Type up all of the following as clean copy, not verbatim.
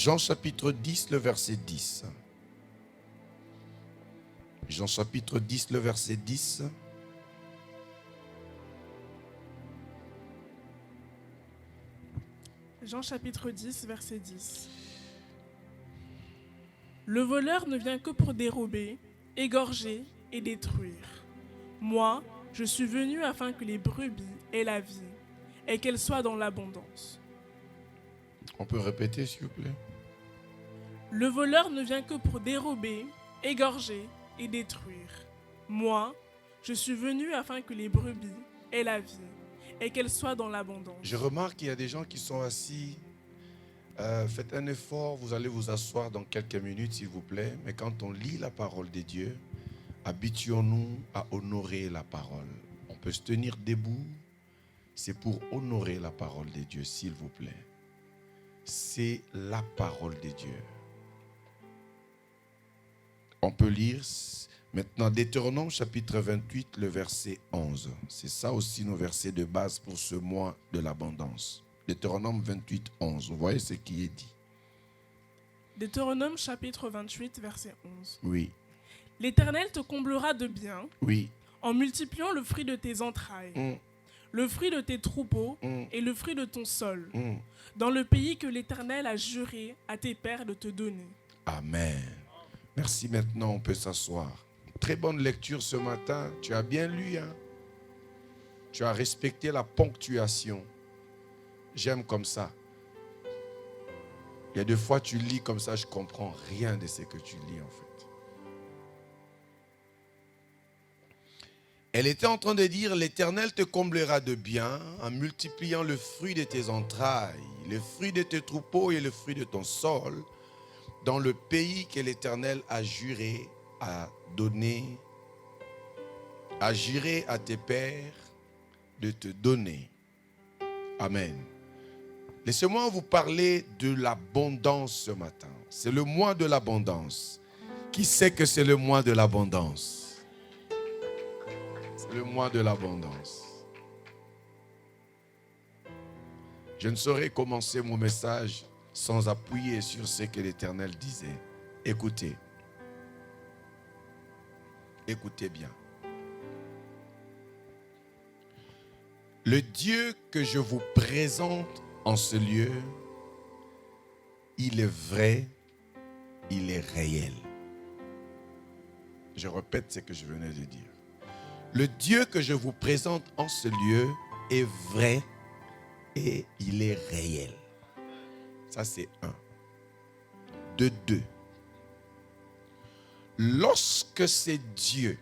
Jean chapitre 10, le verset 10. Jean chapitre 10, le verset 10. Jean chapitre 10, verset 10. Le voleur ne vient que pour dérober, égorger et détruire. Moi, je suis venu afin que les brebis aient la vie et qu'elles soient dans l'abondance. On peut répéter, s'il vous plaît? Le voleur ne vient que pour dérober, égorger et détruire. Moi, je suis venu afin que les brebis aient la vie et qu'elles soient dans l'abondance. Je remarque qu'il y a des gens qui sont assis. Faites un effort, vous allez vous asseoir dans quelques minutes, s'il vous plaît. Mais quand on lit la parole de Dieu, habituons-nous à honorer la parole. On peut se tenir debout. C'est pour honorer la parole de Dieu, s'il vous plaît. C'est la parole de Dieu. On peut lire maintenant Deutéronome chapitre 28, le verset 11. C'est ça aussi nos versets de base pour ce mois de l'abondance. Deutéronome 28, 11. Vous voyez ce qui est dit? Deutéronome chapitre 28, verset 11. Oui. L'Éternel te comblera de bien Oui. en multipliant le fruit de tes entrailles, le fruit de tes troupeaux et le fruit de ton sol, dans le pays que l'Éternel a juré à tes pères de te donner. Amen. Merci, maintenant on peut s'asseoir. Très bonne lecture ce matin. Tu as bien lu, hein? Tu as respecté la ponctuation. J'aime comme ça. Il y a des fois tu lis comme ça, je ne comprends rien de ce que tu lis en fait. Elle était en train de dire, l'Éternel te comblera de bien en multipliant le fruit de tes entrailles, le fruit de tes troupeaux et le fruit de ton sol, dans le pays que l'Éternel a juré à donner, a juré à tes pères de te donner. Amen. Laissez-moi vous parler de l'abondance ce matin. C'est le mois de l'abondance. Qui sait que c'est le mois de l'abondance? C'est le mois de l'abondance. Je ne saurais commencer mon message sans appuyer sur ce que l'Éternel disait. Écoutez. Écoutez bien. Le Dieu que je vous présente en ce lieu, il est vrai, il est réel. Je répète ce que je venais de dire. Le Dieu que je vous présente en ce lieu est vrai et il est réel. Ça, c'est un. De deux. Lorsque c'est Dieu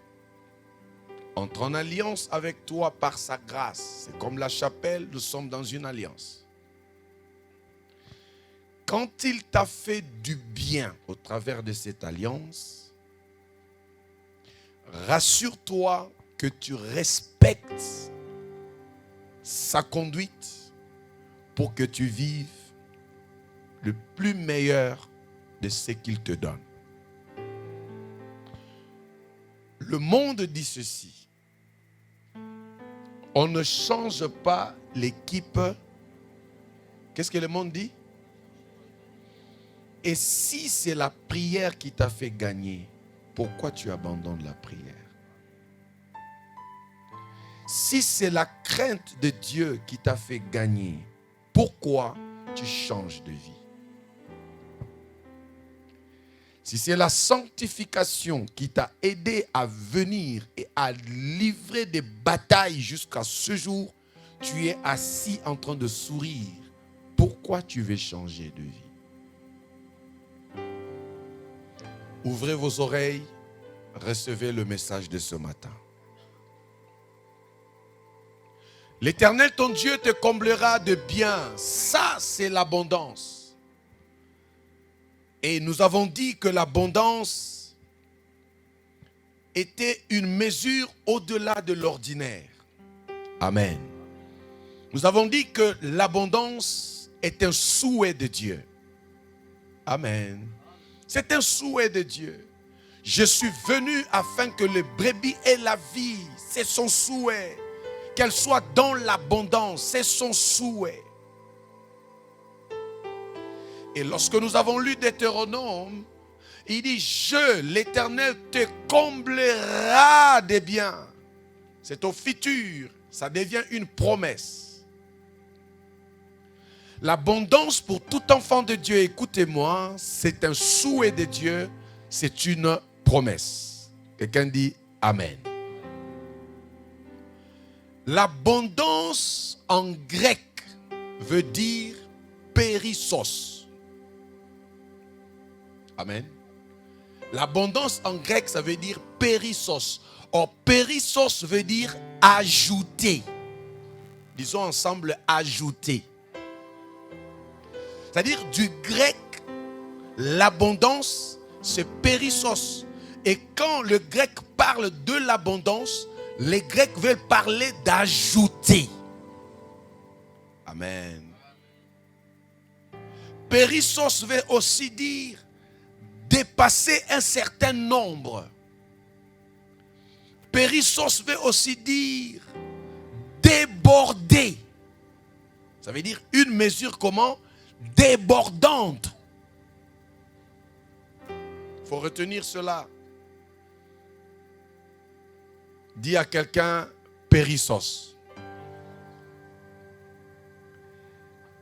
entre en alliance avec toi par sa grâce, c'est comme la chapelle, nous sommes dans une alliance. Quand il t'a fait du bien au travers de cette alliance, rassure-toi que tu respectes sa conduite pour que tu vives le plus meilleur de ce qu'il te donne. Le monde dit ceci. On ne change pas l'équipe. Qu'est-ce que le monde dit? Et si c'est la prière qui t'a fait gagner, pourquoi tu abandonnes la prière? Si c'est la crainte de Dieu qui t'a fait gagner, pourquoi tu changes de vie? Si c'est la sanctification qui t'a aidé à venir et à livrer des batailles jusqu'à ce jour, tu es assis en train de sourire. Pourquoi tu veux changer de vie? Ouvrez vos oreilles, recevez le message de ce matin. L'Éternel, ton Dieu, te comblera de bien. Ça, c'est l'abondance. Et nous avons dit que l'abondance était une mesure au-delà de l'ordinaire. Amen. Nous avons dit que l'abondance est un souhait de Dieu. Amen. C'est un souhait de Dieu. Je suis venu afin que les brebis aient la vie. C'est son souhait. Qu'elles soient dans l'abondance. C'est son souhait. Et lorsque nous avons lu Deutéronome, il dit, l'Éternel, te comblera des biens. C'est au futur, ça devient une promesse. L'abondance pour tout enfant de Dieu, écoutez-moi, c'est un souhait de Dieu, c'est une promesse. Quelqu'un dit Amen. L'abondance en grec veut dire périssos. Amen. L'abondance en grec, ça veut dire périssos. Or, périssos veut dire ajouter. Disons ensemble ajouter. C'est-à-dire du grec, l'abondance, c'est périssos. Et quand le grec parle de l'abondance, les Grecs veulent parler d'ajouter. Amen. Périssos veut aussi dire dépasser un certain nombre. Périssos veut aussi dire déborder. Ça veut dire une mesure comment? Débordante. Il faut retenir cela. Dis à quelqu'un périssos.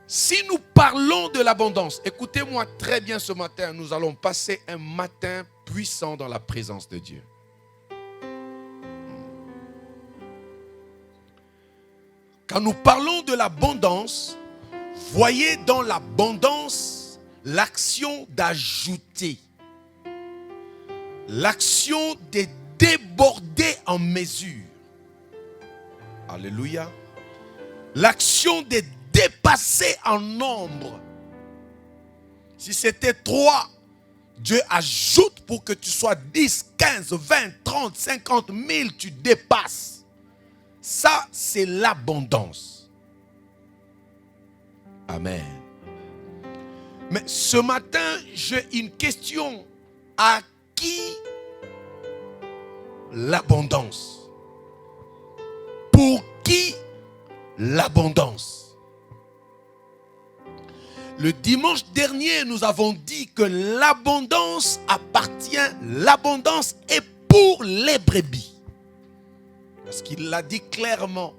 Si nous parlons de l'abondance, écoutez-moi très bien ce matin, nous allons passer un matin puissant dans la présence de Dieu. Quand nous parlons de l'abondance, voyez dans l'abondance l'action d'ajouter, l'action de déborder en mesure. Alléluia. L'action de dépasser en nombre. Si c'était 3, Dieu ajoute pour que tu sois 10, 15, 20, 30, 50 000, tu dépasses. Ça, c'est l'abondance. Amen. Mais ce matin, j'ai une question. À qui l'abondance? Pour qui l'abondance? Le dimanche dernier, nous avons dit que l'abondance est pour les brebis. Parce qu'il l'a dit clairement.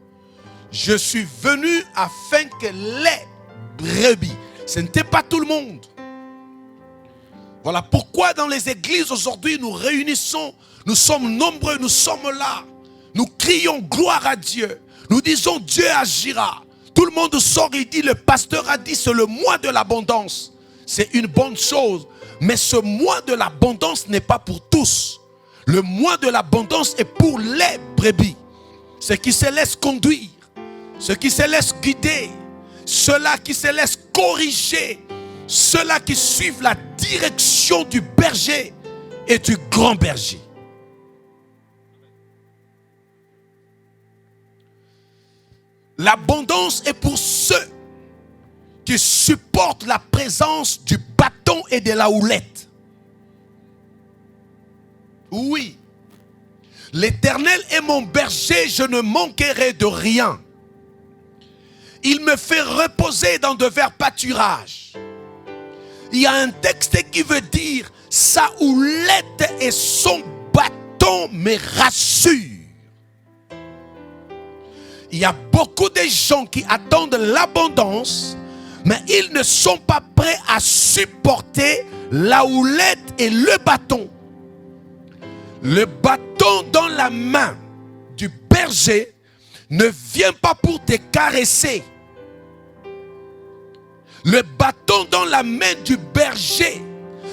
Je suis venu afin que les brebis. Ce n'était pas tout le monde. Voilà pourquoi dans les églises aujourd'hui nous réunissons. Nous sommes nombreux, nous sommes là. Nous crions gloire à Dieu. Nous disons Dieu agira. Tout le monde sort et dit le pasteur a dit c'est le mois de l'abondance. C'est une bonne chose. Mais ce mois de l'abondance n'est pas pour tous. Le mois de l'abondance est pour les brebis. Ceux qui se laissent conduire. Ceux qui se laissent guider. Ceux-là qui se laissent corriger. Ceux-là qui suivent la direction du berger et du grand berger. L'abondance est pour ceux qui supportent la présence du bâton et de la houlette. Oui. L'Éternel est mon berger, je ne manquerai de rien. Il me fait reposer dans de verts pâturages. Il y a un texte qui veut dire sa houlette et son bâton me rassurent. Il y a beaucoup de gens qui attendent l'abondance, mais ils ne sont pas prêts à supporter la houlette et le bâton. Le bâton dans la main du berger ne vient pas pour te caresser. Le bâton dans la main du berger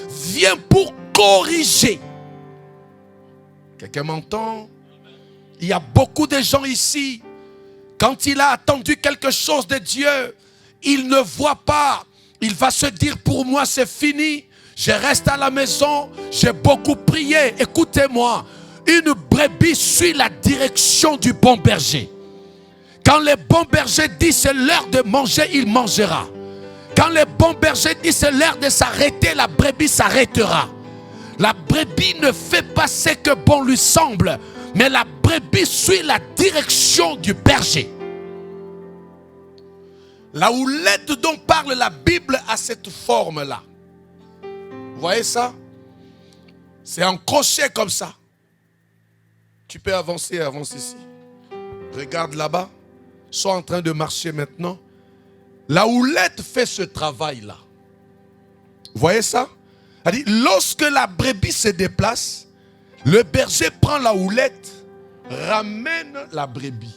vient pour corriger. Quelqu'un m'entend? Il y a beaucoup de gens ici. Quand il a attendu quelque chose de Dieu, il ne voit pas. Il va se dire pour moi c'est fini. Je reste à la maison. J'ai beaucoup prié. Écoutez-moi. Une brebis suit la direction du bon berger. Quand le bon berger dit c'est l'heure de manger, il mangera. Quand le bon berger dit c'est l'heure de s'arrêter, la brebis s'arrêtera. La brebis ne fait pas ce que bon lui semble. Mais la brebis suit la direction du berger. La houlette dont parle la Bible a cette forme-là. Vous voyez ça? C'est un crochet comme ça. Tu peux avancer, avance ici. Regarde là-bas. Sois en train de marcher maintenant. La houlette fait ce travail-là. Vous voyez ça? C'est-à-dire, lorsque la brebis se déplace, le berger prend la houlette, ramène la brebis.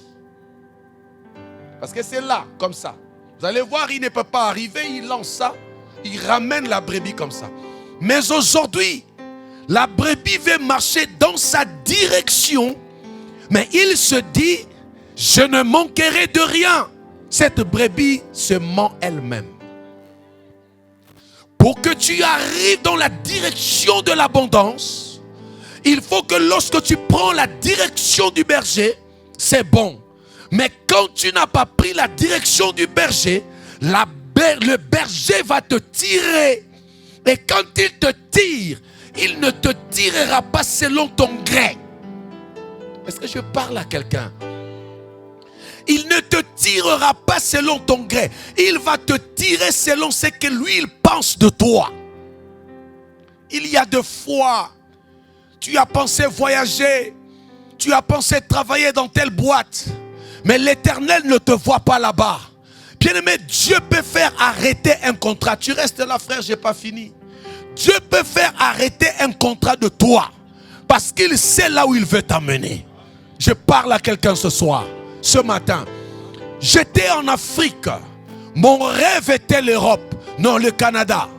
Parce que c'est là, comme ça. Vous allez voir, il ne peut pas arriver, il lance ça, il ramène la brebis comme ça. Mais aujourd'hui, la brebis veut marcher dans sa direction, mais il se dit, je ne manquerai de rien. Cette brebis se ment elle-même. Pour que tu arrives dans la direction de l'abondance, il faut que lorsque tu prends la direction du berger, c'est bon. Mais quand tu n'as pas pris la direction du berger, le berger va te tirer. Et quand il te tire, il ne te tirera pas selon ton gré. Est-ce que je parle à quelqu'un? Il ne te tirera pas selon ton gré. Il va te tirer selon ce que lui, il pense de toi. Il y a des fois, tu as pensé voyager, tu as pensé travailler dans telle boîte, mais l'Éternel ne te voit pas là-bas. Bien-aimé, Dieu peut faire arrêter un contrat. Tu restes là, frère, je n'ai pas fini. Dieu peut faire arrêter un contrat de toi parce qu'il sait là où il veut t'amener. Je parle à quelqu'un ce soir. Ce matin, j'étais en Afrique. Mon rêve était l'Europe, non le Canada.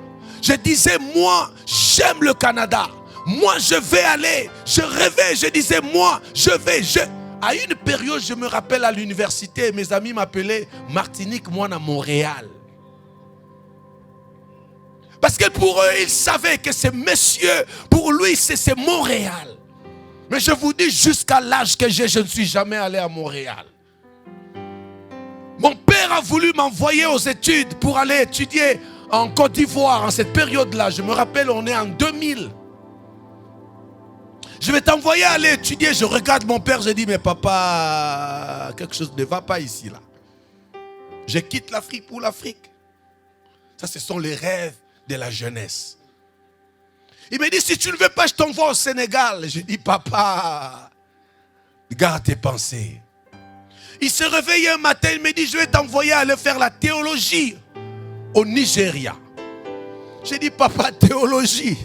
Je disais, moi, j'aime le Canada. Moi, je vais aller. Je rêvais, je disais, moi, je vais. À une période, je me rappelle à l'université, mes amis m'appelaient Martinique, moi, à Montréal. Parce que pour eux, ils savaient que ce monsieur, pour lui, c'est Montréal. Mais je vous dis, jusqu'à l'âge que j'ai, je ne suis jamais allé à Montréal. Mon père a voulu m'envoyer aux études pour aller étudier en Côte d'Ivoire en cette période-là. Je me rappelle, on est en 2000. Je vais t'envoyer aller étudier. Je regarde mon père, je dis, mais papa, quelque chose ne va pas ici là. Je quitte l'Afrique pour l'Afrique. Ça, ce sont les rêves de la jeunesse. Il me dit, si tu ne veux pas, je t'envoie au Sénégal. Je dis, papa, garde tes pensées. Il se réveille un matin, il me dit, je vais t'envoyer aller faire la théologie au Nigeria. J'ai dit, papa, théologie.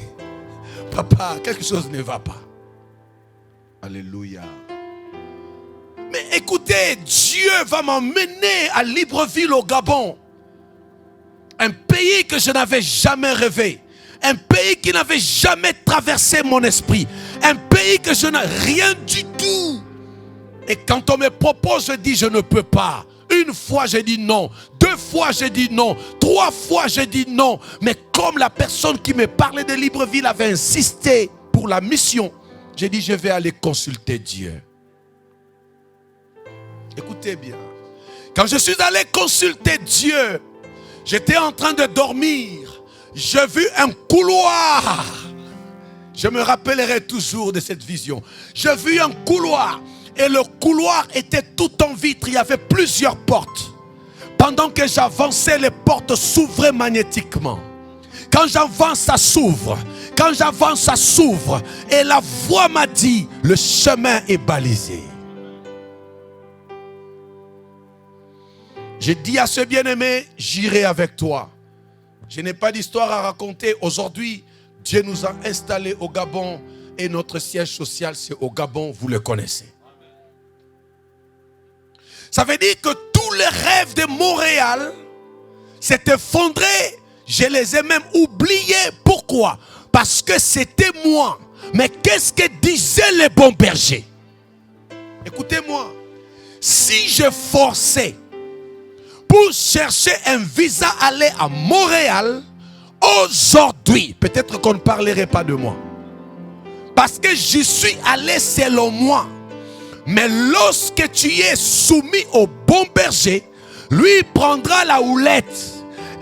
Papa, quelque chose ne va pas. Alléluia. Mais écoutez, Dieu va m'emmener à Libreville au Gabon. Un pays que je n'avais jamais rêvé. Un pays qui n'avait jamais traversé mon esprit. Un pays que je n'ai rien du tout. Et quand on me propose, je dis je ne peux pas. Une fois, je dis non. 2 fois, je dis non. 3 fois, je dis non. Mais comme la personne qui me parlait de Libreville avait insisté pour la mission, j'ai dit je vais aller consulter Dieu. Écoutez bien. Quand je suis allé consulter Dieu, j'étais en train de dormir. J'ai vu un couloir. Je me rappellerai toujours de cette vision. J'ai vu un couloir. Et le couloir était tout en vitre. Il y avait plusieurs portes. Pendant que j'avançais, les portes s'ouvraient magnétiquement. Quand j'avance, ça s'ouvre. Quand j'avance, ça s'ouvre. Et la voix m'a dit, le chemin est balisé. J'ai dit à ce bien-aimé, j'irai avec toi. Je n'ai pas d'histoire à raconter. Aujourd'hui, Dieu nous a installés au Gabon. Et notre siège social, c'est au Gabon, vous le connaissez. Ça veut dire que tous les rêves de Montréal s'est effondré. Je les ai même oubliés. Pourquoi? Parce que c'était moi. Mais qu'est-ce que disaient les bons bergers? Écoutez-moi. Si je forçais pour chercher un visa aller à Montréal, aujourd'hui, peut-être qu'on ne parlerait pas de moi. Parce que j'y suis allé selon moi. Mais lorsque tu es soumis au bon berger, lui prendra la houlette.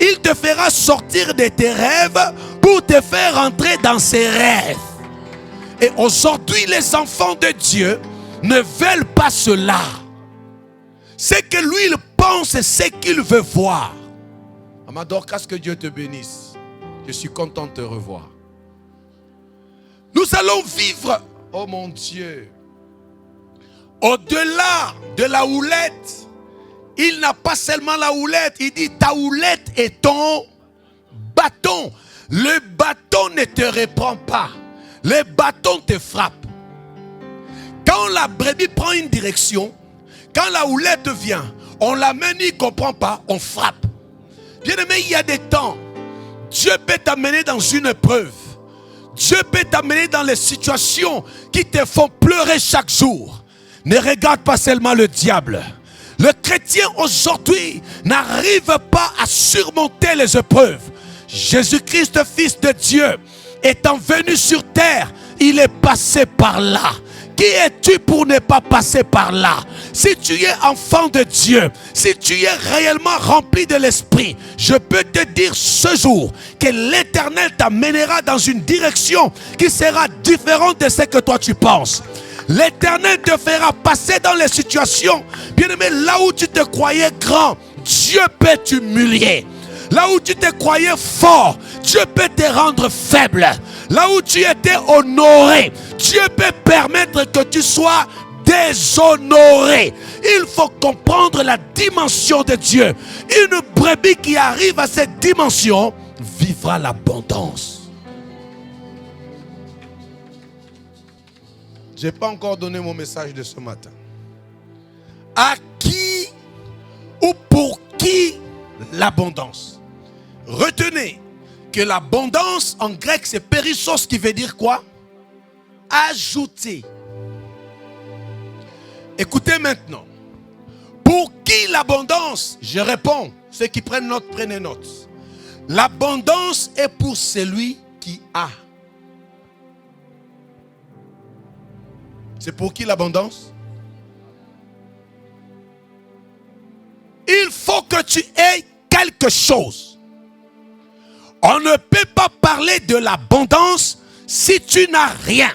Il te fera sortir de tes rêves pour te faire entrer dans ses rêves. Et aujourd'hui, les enfants de Dieu ne veulent pas cela. C'est que lui, il pense ce qu'il veut voir. Amador, qu'est-ce que Dieu te bénisse. Je suis content de te revoir. Nous allons vivre, oh mon Dieu, au-delà de la houlette. Il n'a pas seulement la houlette, il dit ta houlette est ton bâton. Le bâton ne te reprend pas, le bâton te frappe. Quand la brebis prend une direction, quand la houlette vient, on l'amène, il ne comprend pas, on frappe. Bien aimé, il y a des temps, Dieu peut t'amener dans une épreuve. Dieu peut t'amener dans les situations qui te font pleurer chaque jour. Ne regarde pas seulement le diable. Le chrétien aujourd'hui n'arrive pas à surmonter les épreuves. Jésus-Christ, Fils de Dieu, étant venu sur terre, il est passé par là. Qui es-tu pour ne pas passer par là? Si tu es enfant de Dieu, si tu es réellement rempli de l'Esprit, je peux te dire ce jour que l'Éternel t'amènera dans une direction qui sera différente de ce que toi tu penses. L'Éternel te fera passer dans les situations, bien aimé, là où tu te croyais grand, Dieu peut t'humilier. Là où tu te croyais fort, Dieu peut te rendre faible. Là où tu étais honoré, Dieu peut permettre que tu sois déshonoré. Il faut comprendre la dimension de Dieu. Une brebis qui arrive à cette dimension vivra l'abondance. Je n'ai pas encore donné mon message de ce matin. À qui ou pour qui l'abondance? Retenez que l'abondance en grec c'est périssos qui veut dire quoi? Ajouter. Écoutez maintenant. Pour qui l'abondance? Je réponds. Ceux qui prennent note, prenez note. L'abondance est pour celui qui a. C'est pour qui l'abondance? Il faut que tu aies quelque chose. On ne peut pas parler de l'abondance si tu n'as rien.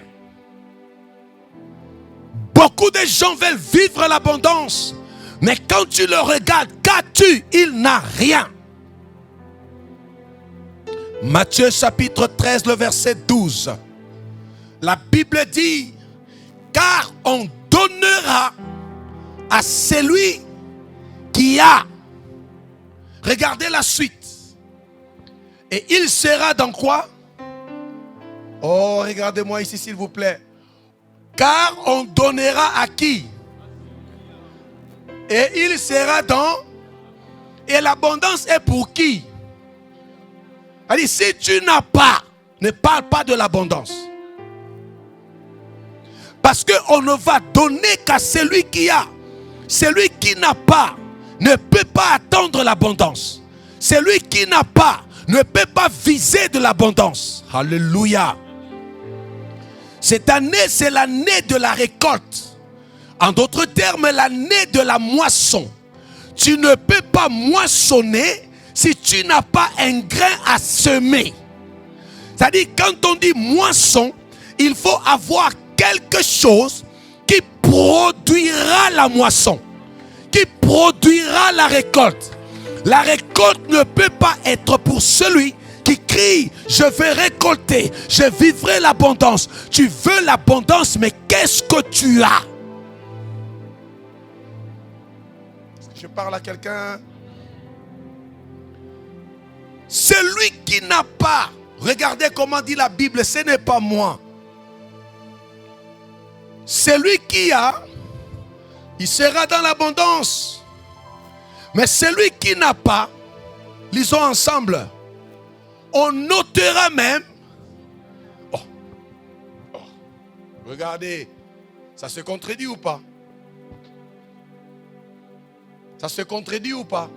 Beaucoup de gens veulent vivre l'abondance, mais quand tu le regardes, qu'as-tu? Il n'a rien. Matthieu chapitre 13, le verset 12. La Bible dit, car on donnera à celui qui a. Regardez la suite. Et il sera dans quoi? Oh, regardez-moi ici s'il vous plaît. Car on donnera à qui? Et il sera dans. Et l'abondance est pour qui? C'est-à-dire, si tu n'as pas, ne parle pas de l'abondance. Parce qu'on ne va donner qu'à celui qui a. Celui qui n'a pas ne peut pas attendre l'abondance. Celui qui n'a pas ne peut pas viser de l'abondance. Alléluia. Cette année, c'est l'année de la récolte. En d'autres termes, l'année de la moisson. Tu ne peux pas moissonner si tu n'as pas un grain à semer. C'est-à-dire, quand on dit moisson, il faut avoir quelque chose qui produira la moisson, qui produira la récolte. La récolte ne peut pas être pour celui qui crie, je vais récolter, je vivrai l'abondance. Tu veux l'abondance, mais qu'est-ce que tu as? Je parle à quelqu'un. Celui qui n'a pas, regardez comment dit la Bible, ce n'est pas moi. Celui qui a, il sera dans l'abondance. Mais celui qui n'a pas, lisons ensemble, on notera même. Regardez, ça se contredit ou pas? Ça se contredit ou pas?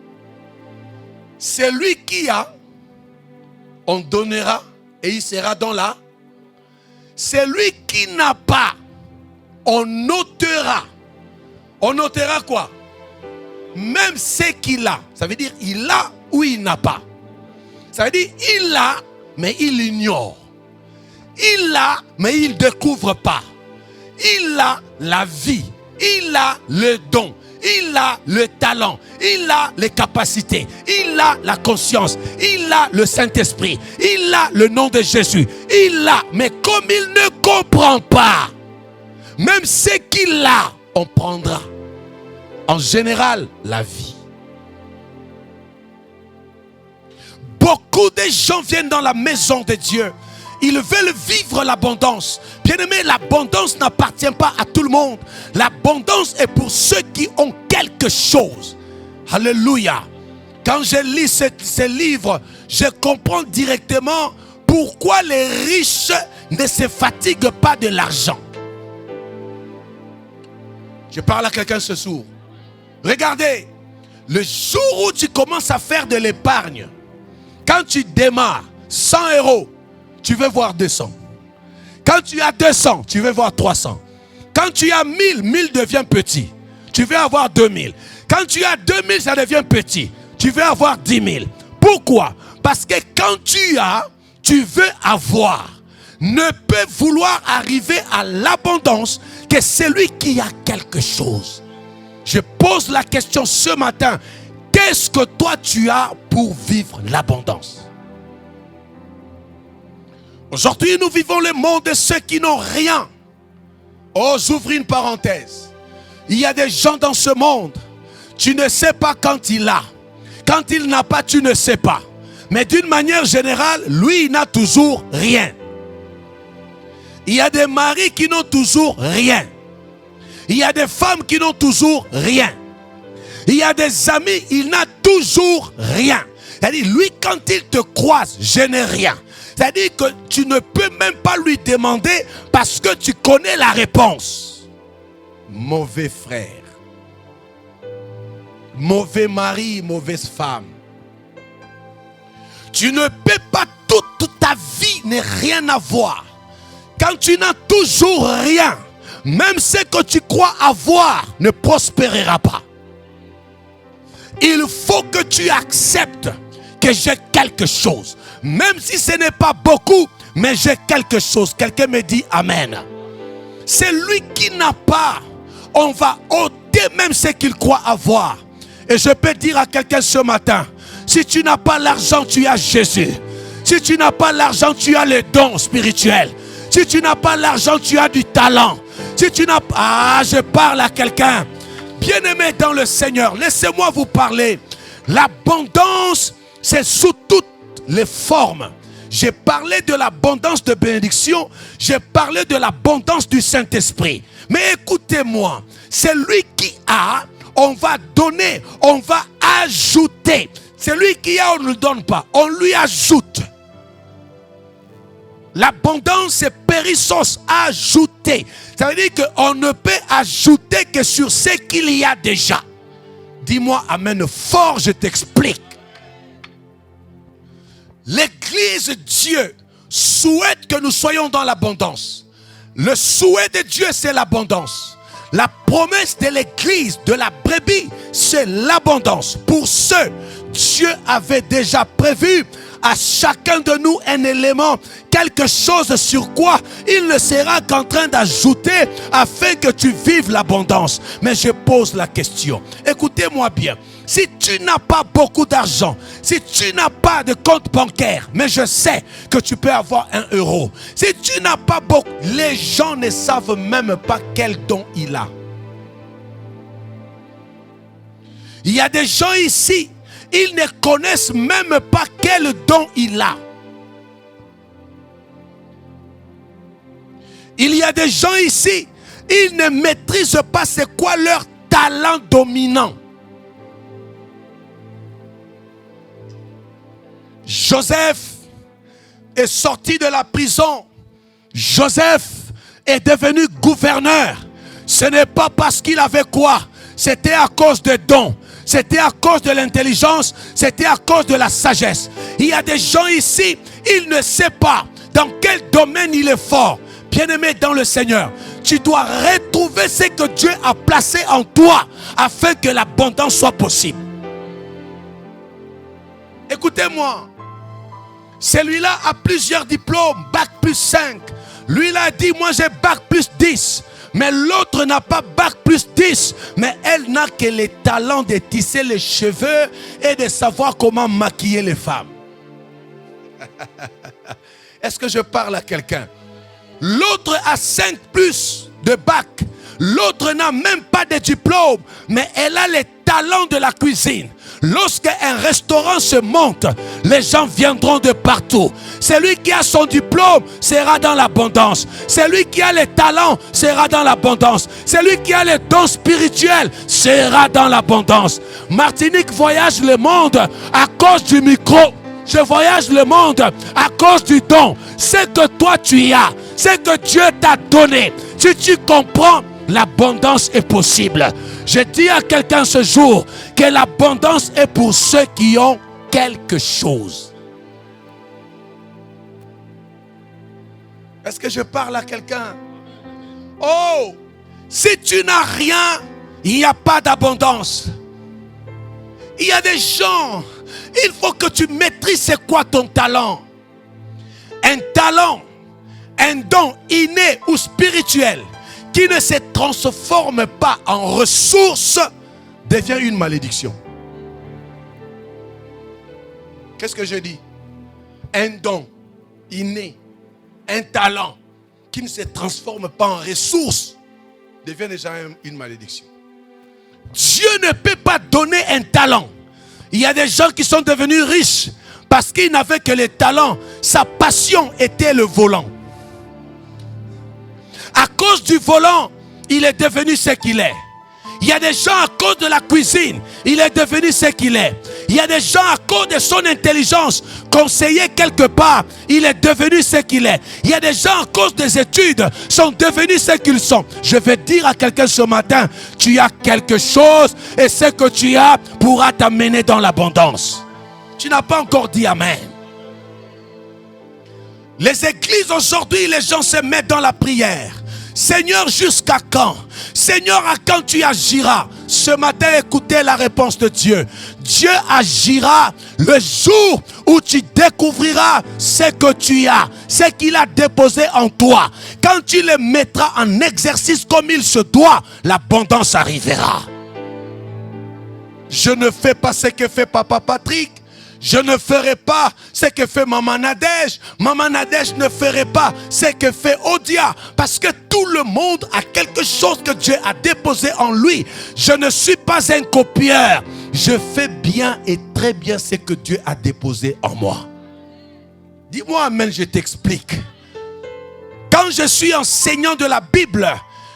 Celui qui a, on donnera et il sera dans la. Celui qui n'a pas, on notera. On notera quoi? Même ce qu'il a. Ça veut dire il a ou il n'a pas. Ça veut dire il a mais il ignore. Il a mais il ne découvre pas. Il a la vie. Il a le don. il a le talent, il a les capacités, il a la conscience, il a le Saint-Esprit, il a le nom de Jésus, il a, mais comme il ne comprend pas, même ce qu'il a, on prendra en général la vie. Beaucoup de gens viennent dans la maison de Dieu. Ils veulent vivre l'abondance. Bien-aimé, l'abondance n'appartient pas à tout le monde. L'abondance est pour ceux qui ont quelque chose. Alléluia. Quand je lis ce livre, je comprends directement pourquoi les riches ne se fatiguent pas de l'argent. Je parle à quelqu'un ce soir. Regardez, le jour où tu commences à faire de l'épargne, quand tu démarres 100 €, tu veux voir 200. Quand tu as 200, tu veux voir 300. Quand tu as 1000, 1000 devient petit. Tu veux avoir 2000. Quand tu as 2000, ça devient petit. Tu veux avoir 10 000. Pourquoi? Parce que quand tu as, tu veux avoir. Ne peut vouloir arriver à l'abondance que celui qui a quelque chose. Je pose la question ce matin. Qu'est-ce que toi tu as pour vivre l'abondance? Aujourd'hui, nous vivons le monde de ceux qui n'ont rien. Oh, j'ouvre une parenthèse. Il y a des gens dans ce monde, tu ne sais pas quand il a. Quand il n'a pas, tu ne sais pas. Mais d'une manière générale, lui, il n'a toujours rien. Il y a des maris qui n'ont toujours rien. Il y a des femmes qui n'ont toujours rien. Il y a des amis, il n'a toujours rien. C'est-à-dire, lui, quand il te croise, je n'ai rien. C'est-à-dire que tu ne peux même pas lui demander parce que tu connais la réponse. Mauvais frère. Mauvais mari, mauvaise femme. Tu ne peux pas toute ta vie ne rien avoir. Quand tu n'as toujours rien, même ce que tu crois avoir ne prospérera pas. Il faut que tu acceptes que j'ai quelque chose. Même si ce n'est pas beaucoup, mais j'ai quelque chose. Quelqu'un me dit Amen. C'est lui qui n'a pas. On va ôter même ce qu'il croit avoir. Et je peux dire à quelqu'un ce matin, si tu n'as pas l'argent, tu as Jésus. Si tu n'as pas l'argent, tu as les dons spirituels. Si tu n'as pas l'argent, tu as du talent. Si tu n'as pas... Ah, je parle à quelqu'un. Bien-aimé dans le Seigneur, laissez-moi vous parler. L'abondance, c'est sous toutes les formes. J'ai parlé de l'abondance de bénédiction. J'ai parlé de l'abondance du Saint-Esprit. Mais écoutez-moi, c'est lui qui a, on va donner, on va ajouter. C'est lui qui a, on ne le donne pas, on lui ajoute. L'abondance, c'est périssos, ajouter. Ça veut dire qu'on ne peut ajouter que sur ce qu'il y a déjà. Dis-moi amen fort, je t'explique. L'Église Dieu souhaite que nous soyons dans l'abondance. Le souhait de Dieu, c'est l'abondance. La promesse de l'Église, de la brebis, c'est l'abondance. Pour ceux, Dieu avait déjà prévu à chacun de nous un élément, quelque chose sur quoi il ne sera qu'en train d'ajouter afin que tu vives l'abondance. Mais je pose la question, écoutez-moi bien, si tu n'as pas beaucoup d'argent, si tu n'as pas de compte bancaire, mais je sais que tu peux avoir 1 euro, si tu n'as pas beaucoup, les gens ne savent même pas quel don il a. Il y a des gens ici, ils ne connaissent même pas quel don il a. Il y a des gens ici, ils ne maîtrisent pas c'est quoi leur talent dominant. Joseph est sorti de la prison. Joseph est devenu gouverneur. Ce n'est pas parce qu'il avait quoi? C'était à cause des dons. C'était à cause de l'intelligence, c'était à cause de la sagesse. Il y a des gens ici, ils ne savent pas dans quel domaine il est fort. Bien-aimé dans le Seigneur, tu dois retrouver ce que Dieu a placé en toi afin que l'abondance soit possible. Écoutez-moi, celui-là a plusieurs diplômes, bac plus 5. Lui, il a dit, moi j'ai bac plus 10. Mais l'autre L'autre n'a pas bac plus 10, mais elle n'a que les talents de tisser les cheveux et de savoir comment maquiller les femmes. Est-ce que je parle à quelqu'un? L'autre a 5 plus de bac. L'autre n'a même pas de diplôme, mais elle a les talents de la cuisine. Lorsqu'un restaurant se monte, les gens viendront de partout. Celui qui a son diplôme sera dans l'abondance. Celui qui a les talents sera dans l'abondance. Celui qui a les dons spirituels sera dans l'abondance. Martinique voyage le monde à cause du micro. Je voyage le monde à cause du don. C'est que toi tu as, c'est que Dieu t'a donné. Si tu comprends, l'abondance est possible. Je dis à quelqu'un ce jour que l'abondance est pour ceux qui ont quelque chose. Est-ce que je parle à quelqu'un? Oh, si tu n'as rien, il n'y a pas d'abondance. Il y a des gens, il faut que tu maîtrises c'est quoi ton talent. Un talent, un don inné ou spirituel qui ne se transforme pas en ressource devient une malédiction. Qu'est-ce que je dis? Un don inné, un talent qui ne se transforme pas en ressource devient déjà une malédiction. Dieu ne peut pas donner un talent. Il y a des gens qui sont devenus riches parce qu'ils n'avaient que les talents. Sa passion était le volant. À cause du volant, il est devenu ce qu'il est. Il y a des gens à cause de la cuisine, il est devenu ce qu'il est. Il y a des gens à cause de son intelligence, conseillé quelque part, il est devenu ce qu'il est. Il y a des gens à cause des études, sont devenus ce qu'ils sont. Je vais dire à quelqu'un ce matin, tu as quelque chose et ce que tu as pourra t'amener dans l'abondance. Tu n'as pas encore dit amen. Les églises aujourd'hui, les gens se mettent dans la prière. Seigneur, jusqu'à quand? Seigneur, à quand tu agiras? Ce matin, écoutez la réponse de Dieu. Dieu agira le jour où tu découvriras ce que tu as, ce qu'il a déposé en toi. Quand tu le mettras en exercice comme il se doit, l'abondance arrivera. Je ne fais pas ce que fait Papa Patrick. Je ne ferai pas ce que fait Maman Nadège. Maman Nadège ne ferait pas ce que fait Odia. Parce que tout le monde a quelque chose que Dieu a déposé en lui. Je ne suis pas un copieur. Je fais bien et très bien ce que Dieu a déposé en moi. Dis-moi amen, je t'explique. Quand je suis enseignant de la Bible,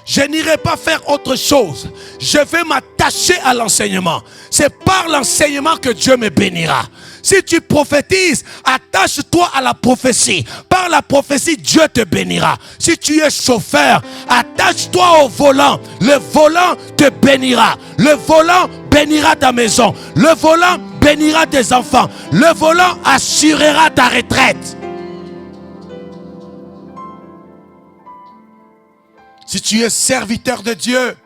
je n'irai pas faire autre chose. Je vais m'attacher à l'enseignement. C'est par l'enseignement que Dieu me bénira. Si tu prophétises, attache-toi à la prophétie. Par la prophétie, Dieu te bénira. Si tu es chauffeur, attache-toi au volant. Le volant te bénira. Le volant bénira ta maison. Le volant bénira tes enfants. Le volant assurera ta retraite. Si tu es serviteur de Dieu,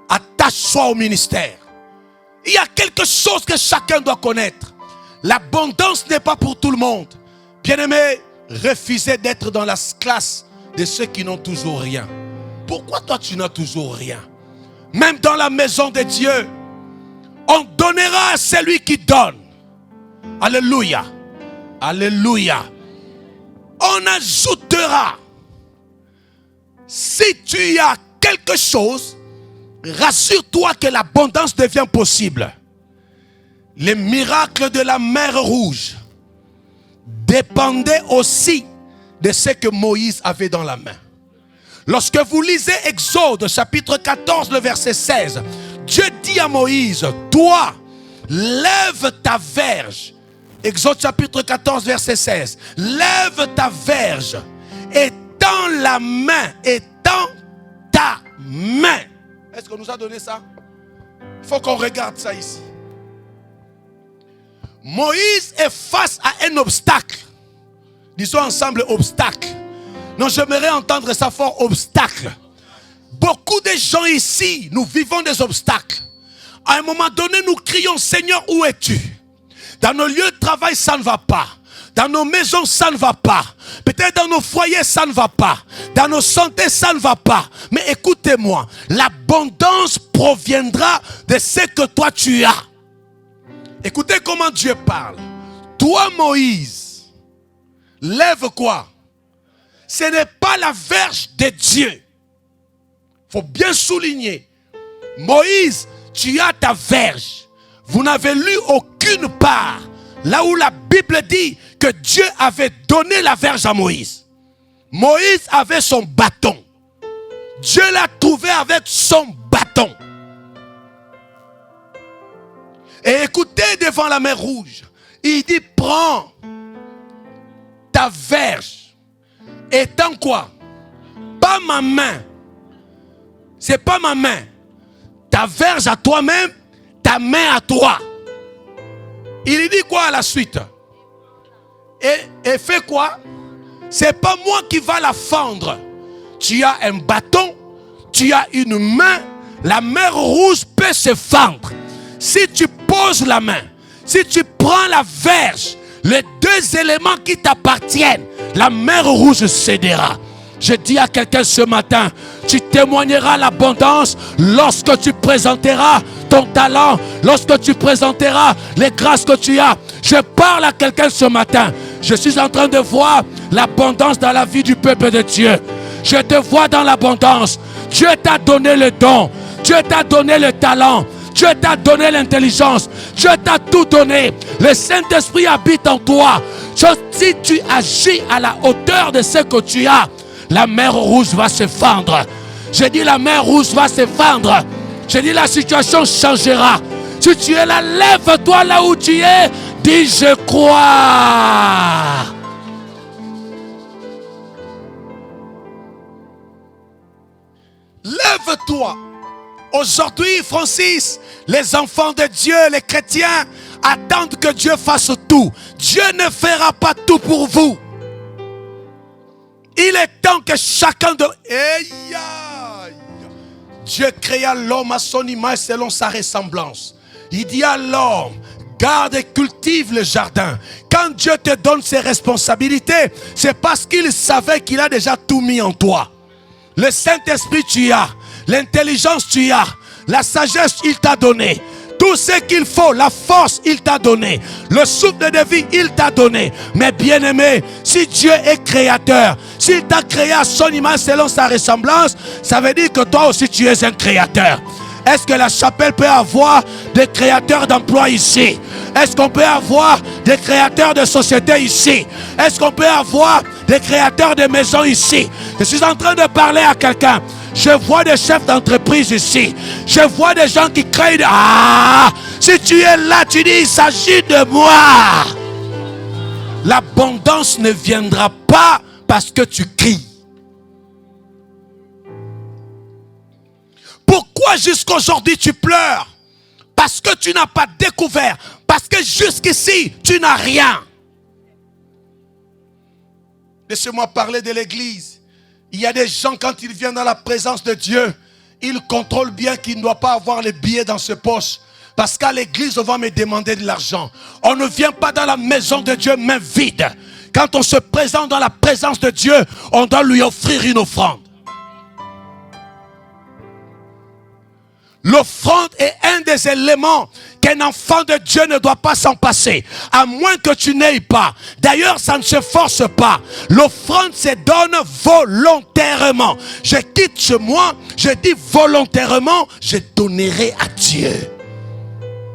attache-toi au ministère. Il y a quelque chose que chacun doit connaître. L'abondance n'est pas pour tout le monde. Bien-aimé, refusez d'être dans la classe de ceux qui n'ont toujours rien. Pourquoi toi tu n'as toujours rien? Même dans la maison de Dieu, on donnera à celui qui donne. Alléluia. Alléluia. On ajoutera. Si tu as quelque chose, rassure-toi que l'abondance devient possible. Les miracles de la mer Rouge dépendaient aussi de ce que Moïse avait dans la main. Lorsque vous lisez Exode chapitre 14, le verset 16, Dieu dit à Moïse, toi, lève ta verge. Exode chapitre 14, verset 16. Lève ta verge et tends la main, et tends ta main. Est-ce qu'on nous a donné ça? Il faut qu'on regarde ça ici. Moïse est face à un obstacle. Disons ensemble obstacle. Non, j'aimerais entendre ça fort, obstacle. Beaucoup de gens ici, nous vivons des obstacles. À un moment donné, nous crions, Seigneur, où es-tu? Dans nos lieux de travail, ça ne va pas. Dans nos maisons, ça ne va pas. Peut-être dans nos foyers, ça ne va pas. Dans nos santé, ça ne va pas. Mais écoutez-moi, l'abondance proviendra de ce que toi tu as. Écoutez comment Dieu parle. Toi, Moïse, lève quoi? Ce n'est pas la verge de Dieu. Il faut bien souligner. Moïse, tu as ta verge. Vous n'avez lu aucune part là où la Bible dit que Dieu avait donné la verge à Moïse. Moïse avait son bâton. Dieu l'a trouvé avec son bâton. Et écoutez, devant la mer Rouge, il dit, prends ta verge. Étant quoi? Pas ma main. C'est pas ma main. Ta verge à toi-même, ta main à toi. Il dit quoi à la suite? Et fais quoi? C'est pas moi qui va la fendre. Tu as un bâton, tu as une main. La mer Rouge peut se fendre. Si tu poses la main, si tu prends la verge, les deux éléments qui t'appartiennent, la mer Rouge cédera. Je dis à quelqu'un ce matin, tu témoigneras l'abondance lorsque tu présenteras ton talent, lorsque tu présenteras les grâces que tu as. Je parle à quelqu'un ce matin. Je suis en train de voir l'abondance dans la vie du peuple de Dieu. Je te vois dans l'abondance. Dieu t'a donné le don. Dieu t'a donné le talent. Dieu t'a donné l'intelligence. Dieu t'a tout donné. Le Saint-Esprit habite en toi. Si tu agis à la hauteur de ce que tu as, la mer Rouge va se fendre. Je dis la mer Rouge va se fendre. Je dis la situation changera. Si tu es là, lève-toi là où tu es. Dis je crois. Lève-toi. Aujourd'hui, Francis, les enfants de Dieu, les chrétiens, attendent que Dieu fasse tout. Dieu ne fera pas tout pour vous. Il est temps que chacun de... Dieu créa l'homme à son image selon sa ressemblance. Il dit à l'homme, garde et cultive le jardin. Quand Dieu te donne ses responsabilités, c'est parce qu'il savait qu'il a déjà tout mis en toi. Le Saint-Esprit tu as, l'intelligence tu as, la sagesse il t'a donné. Tout ce qu'il faut, la force, il t'a donné. Le souffle de vie, il t'a donné. Mais bien aimé, si Dieu est créateur, s'il t'a créé à son image selon sa ressemblance, ça veut dire que toi aussi tu es un créateur. Est-ce que la chapelle peut avoir des créateurs d'emploi ici? Est-ce qu'on peut avoir des créateurs de société ici? Est-ce qu'on peut avoir des créateurs de maisons ici? Je suis en train de parler à quelqu'un. Je vois des chefs d'entreprise ici. Je vois des gens qui créent. Ah, si tu es là, tu dis, il s'agit de moi. L'abondance ne viendra pas parce que tu cries. Pourquoi jusqu'aujourd'hui tu pleures? Parce que tu n'as pas découvert. Parce que jusqu'ici, tu n'as rien. Laissez-moi parler de l'église. Il y a des gens, quand ils viennent dans la présence de Dieu, ils contrôlent bien qu'ils ne doivent pas avoir les billets dans ses poches. Parce qu'à l'église, on va me demander de l'argent. On ne vient pas dans la maison de Dieu main vide. Quand on se présente dans la présence de Dieu, on doit lui offrir une offrande. L'offrande est un des éléments qu'un enfant de Dieu ne doit pas s'en passer. À moins que tu n'aies pas. D'ailleurs, ça ne se force pas. L'offrande se donne volontairement. Je quitte chez moi, je dis volontairement, je donnerai à Dieu.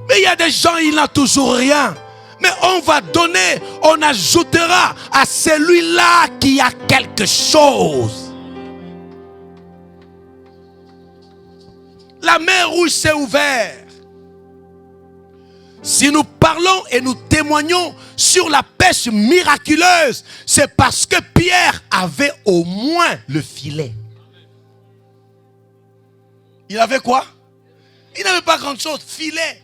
Mais il y a des gens, ils n'ont toujours rien. Mais on va donner, on ajoutera à celui-là qui a quelque chose. La mer Rouge s'est ouverte. Si nous parlons et nous témoignons sur la pêche miraculeuse, c'est parce que Pierre avait au moins le filet. Il avait quoi? Il n'avait pas grand chose, filet.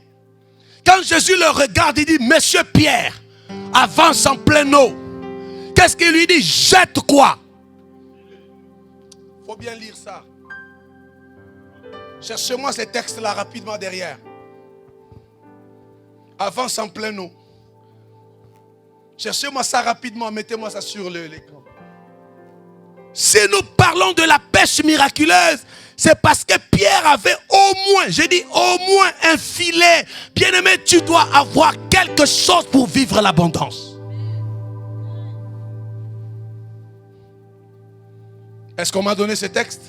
Quand Jésus le regarde, il dit, Monsieur Pierre, avance en pleine eau. Qu'est-ce qu'il lui dit? Jette quoi? Il faut bien lire ça. Cherchez-moi ces textes-là rapidement derrière. Avance en pleine eau. Cherchez-moi ça rapidement, mettez-moi ça sur l'écran. Si nous parlons de la pêche miraculeuse, c'est parce que Pierre avait au moins, j'ai dit au moins un filet. Bien-aimé, tu dois avoir quelque chose pour vivre l'abondance. Est-ce qu'on m'a donné ce texte?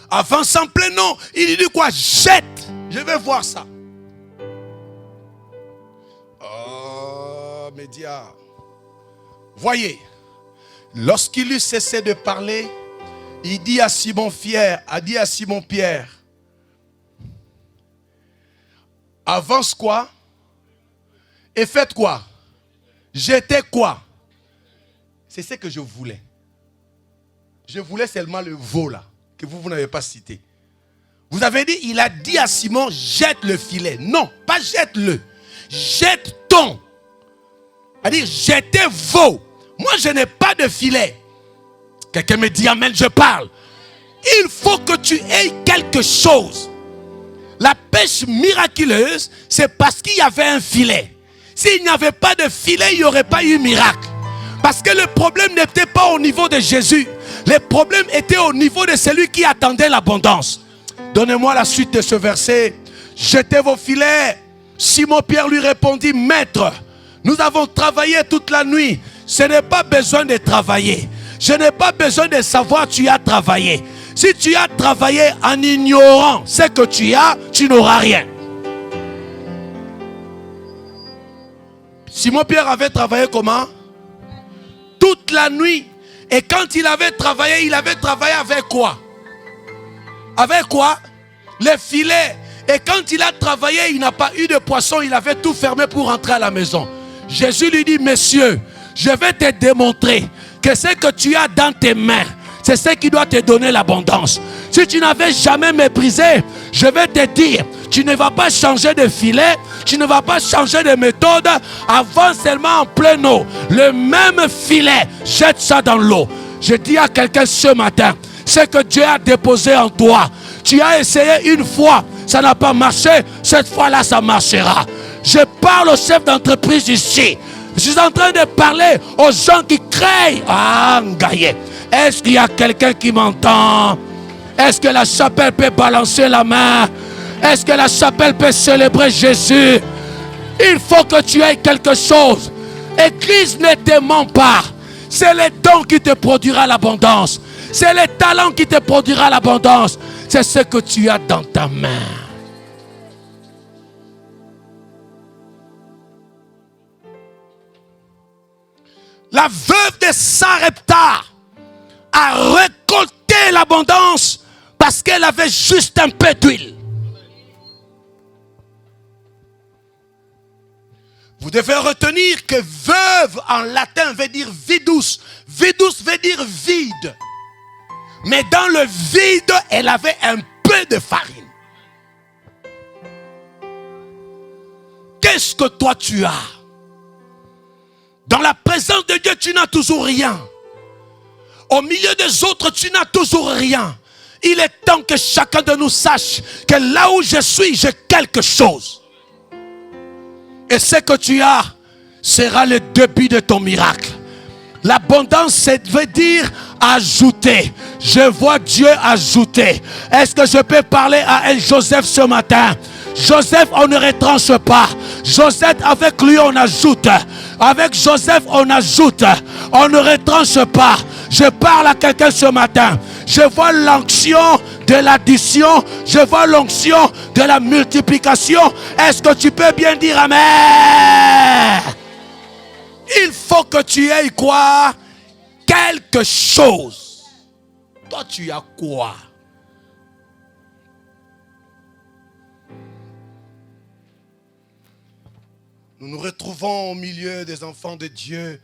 Avance en plein nom, il dit quoi? Jette. Je vais voir ça. Oh, média. Voyez, lorsqu'il eut cessé de parler, il dit à Simon Pierre, avance quoi? Et faites quoi? Jetez quoi? C'est ce que je voulais. Je voulais seulement le veau là, que vous n'avez pas cité. Vous avez dit, il a dit à Simon, jette le filet. Non, pas jette-le. Jette-ton. C'est-à-dire, jetez veau. Moi, je n'ai pas de filet. Quelqu'un me dit, amen, je parle. Il faut que tu aies quelque chose. La pêche miraculeuse, c'est parce qu'il y avait un filet. S'il n'y avait pas de filet, il n'y aurait pas eu miracle. Parce que le problème n'était pas au niveau de Jésus. Le problème était au niveau de celui qui attendait l'abondance. Donnez-moi la suite de ce verset. Jetez vos filets. Simon-Pierre lui répondit, maître, nous avons travaillé toute la nuit. Ce n'est pas besoin de travailler. Je n'ai pas besoin de savoir tu as travaillé. Si tu as travaillé en ignorant ce que tu as, tu n'auras rien. Simon-Pierre avait travaillé comment? Toute la nuit. Et quand il avait travaillé avec quoi? Avec quoi? Les filets. Et quand il a travaillé, il n'a pas eu de poisson, il avait tout fermé pour rentrer à la maison. Jésus lui dit, monsieur, je vais te démontrer que ce que tu as dans tes mains, c'est ce qui doit te donner l'abondance. Si tu n'avais jamais méprisé, je vais te dire, tu ne vas pas changer de filet, tu ne vas pas changer de méthode, avance seulement en pleine eau. Le même filet, jette ça dans l'eau. Je dis à quelqu'un ce matin, ce que Dieu a déposé en toi, tu as essayé une fois, ça n'a pas marché, cette fois-là ça marchera. Je parle aux chefs d'entreprise ici. Je suis en train de parler aux gens qui craignent. Ah, Ngaye. Est-ce qu'il y a quelqu'un qui m'entend? Est-ce que la chapelle peut balancer la main? Est-ce que la chapelle peut célébrer Jésus? Il faut que tu aies quelque chose. Église, ne te ment pas. C'est les dons qui te produira l'abondance. C'est les talents qui te produira l'abondance. C'est ce que tu as dans ta main. La veuve de Sarepta a récolté l'abondance parce qu'elle avait juste un peu d'huile. Vous devez retenir que veuve en latin veut dire vidus. Vidus veut dire vide. Mais dans le vide, elle avait un peu de farine. Qu'est-ce que toi tu as? Dans la présence de Dieu, tu n'as toujours rien. Au milieu des autres, tu n'as toujours rien. Il est temps que chacun de nous sache que là où je suis, j'ai quelque chose. Et ce que tu as sera le début de ton miracle. L'abondance, ça veut dire ajouter. Je vois Dieu ajouter. Est-ce que je peux parler à un Joseph ce matin? Joseph, on ne retranche pas. Joseph, avec lui, on ajoute. Avec Joseph, on ajoute. On ne retranche pas. Je parle à quelqu'un ce matin. Je vois l'onction de l'addition. Je vois l'onction de la multiplication. Est-ce que tu peux bien dire amen? Il faut que tu aies quoi? Quelque chose. Toi, tu as quoi? Nous nous retrouvons au milieu des enfants de Dieu.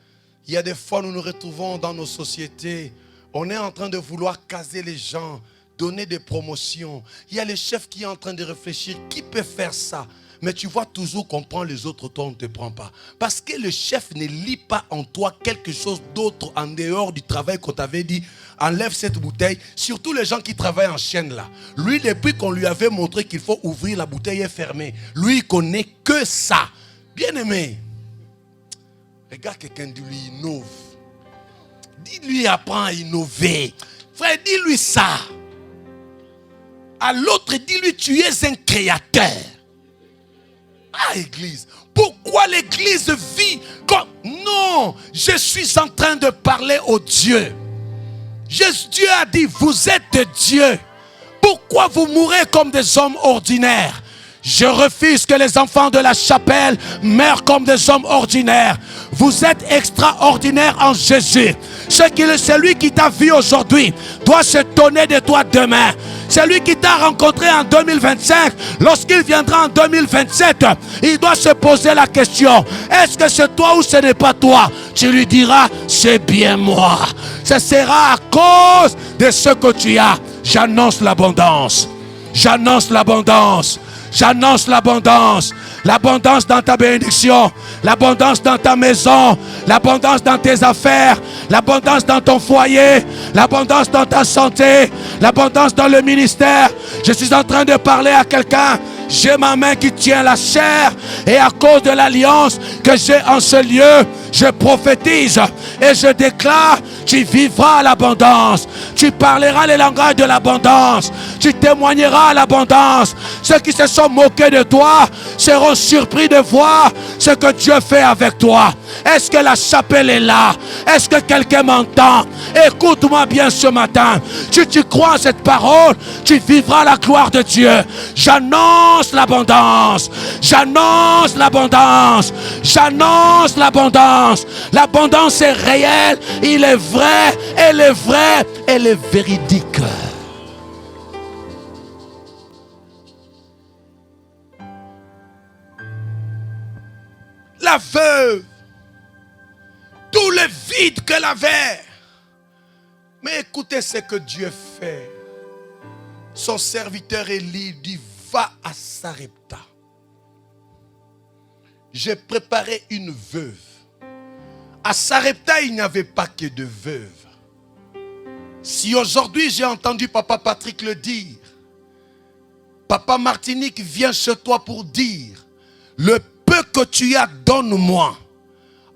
Il y a des fois, nous nous retrouvons dans nos sociétés. On est en train de vouloir caser les gens, donner des promotions. Il y a le chef qui est en train de réfléchir. Qui peut faire ça? Mais tu vois toujours qu'on prend les autres, toi on ne te prend pas. Parce que le chef ne lit pas en toi quelque chose d'autre en dehors du travail qu'on t'avait dit. Enlève cette bouteille. Surtout les gens qui travaillent en chaîne là. Lui, depuis qu'on lui avait montré qu'il faut ouvrir, la bouteille est fermée. Lui, il connaît que ça. Bien-aimé, regarde quelqu'un, dis-lui innove. Dis-lui apprends à innover. Frère, dis-lui ça. À l'autre, dis-lui tu es un créateur. Ah, église. Pourquoi l'église vit comme... Non, je suis en train de parler au Dieu. Dieu a dit, vous êtes Dieu. Pourquoi vous mourrez comme des hommes ordinaires? Je refuse que les enfants de la chapelle meurent comme des hommes ordinaires. Vous êtes extraordinaires en Jésus. Celui qui t'a vu aujourd'hui doit se donner de toi demain. Celui qui t'a rencontré en 2025, lorsqu'il viendra en 2027, il doit se poser la question, est-ce que c'est toi ou ce n'est pas toi? Tu lui diras, c'est bien moi. Ce sera à cause de ce que tu as. J'annonce l'abondance. J'annonce l'abondance. J'annonce l'abondance. L'abondance dans ta bénédiction. L'abondance dans ta maison. L'abondance dans tes affaires. L'abondance dans ton foyer. L'abondance dans ta santé. L'abondance dans le ministère. Je suis en train de parler à quelqu'un. J'ai ma main qui tient la chair. Et à cause de l'alliance que j'ai en ce lieu, je prophétise et je déclare, tu vivras l'abondance. Tu parleras les langages de l'abondance. Tu témoigneras l'abondance. Ceux qui se sont moqués de toi seront surpris de voir ce que Dieu fait avec toi. Est-ce que la chapelle est là? Est-ce que quelqu'un m'entend? Écoute-moi bien ce matin. Si tu crois en cette parole, tu vivras la gloire de Dieu. J'annonce l'abondance. J'annonce l'abondance. J'annonce l'abondance. L'abondance est réelle. Il est vrai. Elle est vraie. Elle est véridique. La veuve, tout le vide qu'elle avait. Mais écoutez ce que Dieu fait. Son serviteur Élie dit, va à Sarepta. J'ai préparé une veuve. À Sarepta, il n'y avait pas que de veuves. Si aujourd'hui j'ai entendu Papa Patrick le dire, Papa Martinique vient chez toi pour dire, le peu que tu as, donne-moi.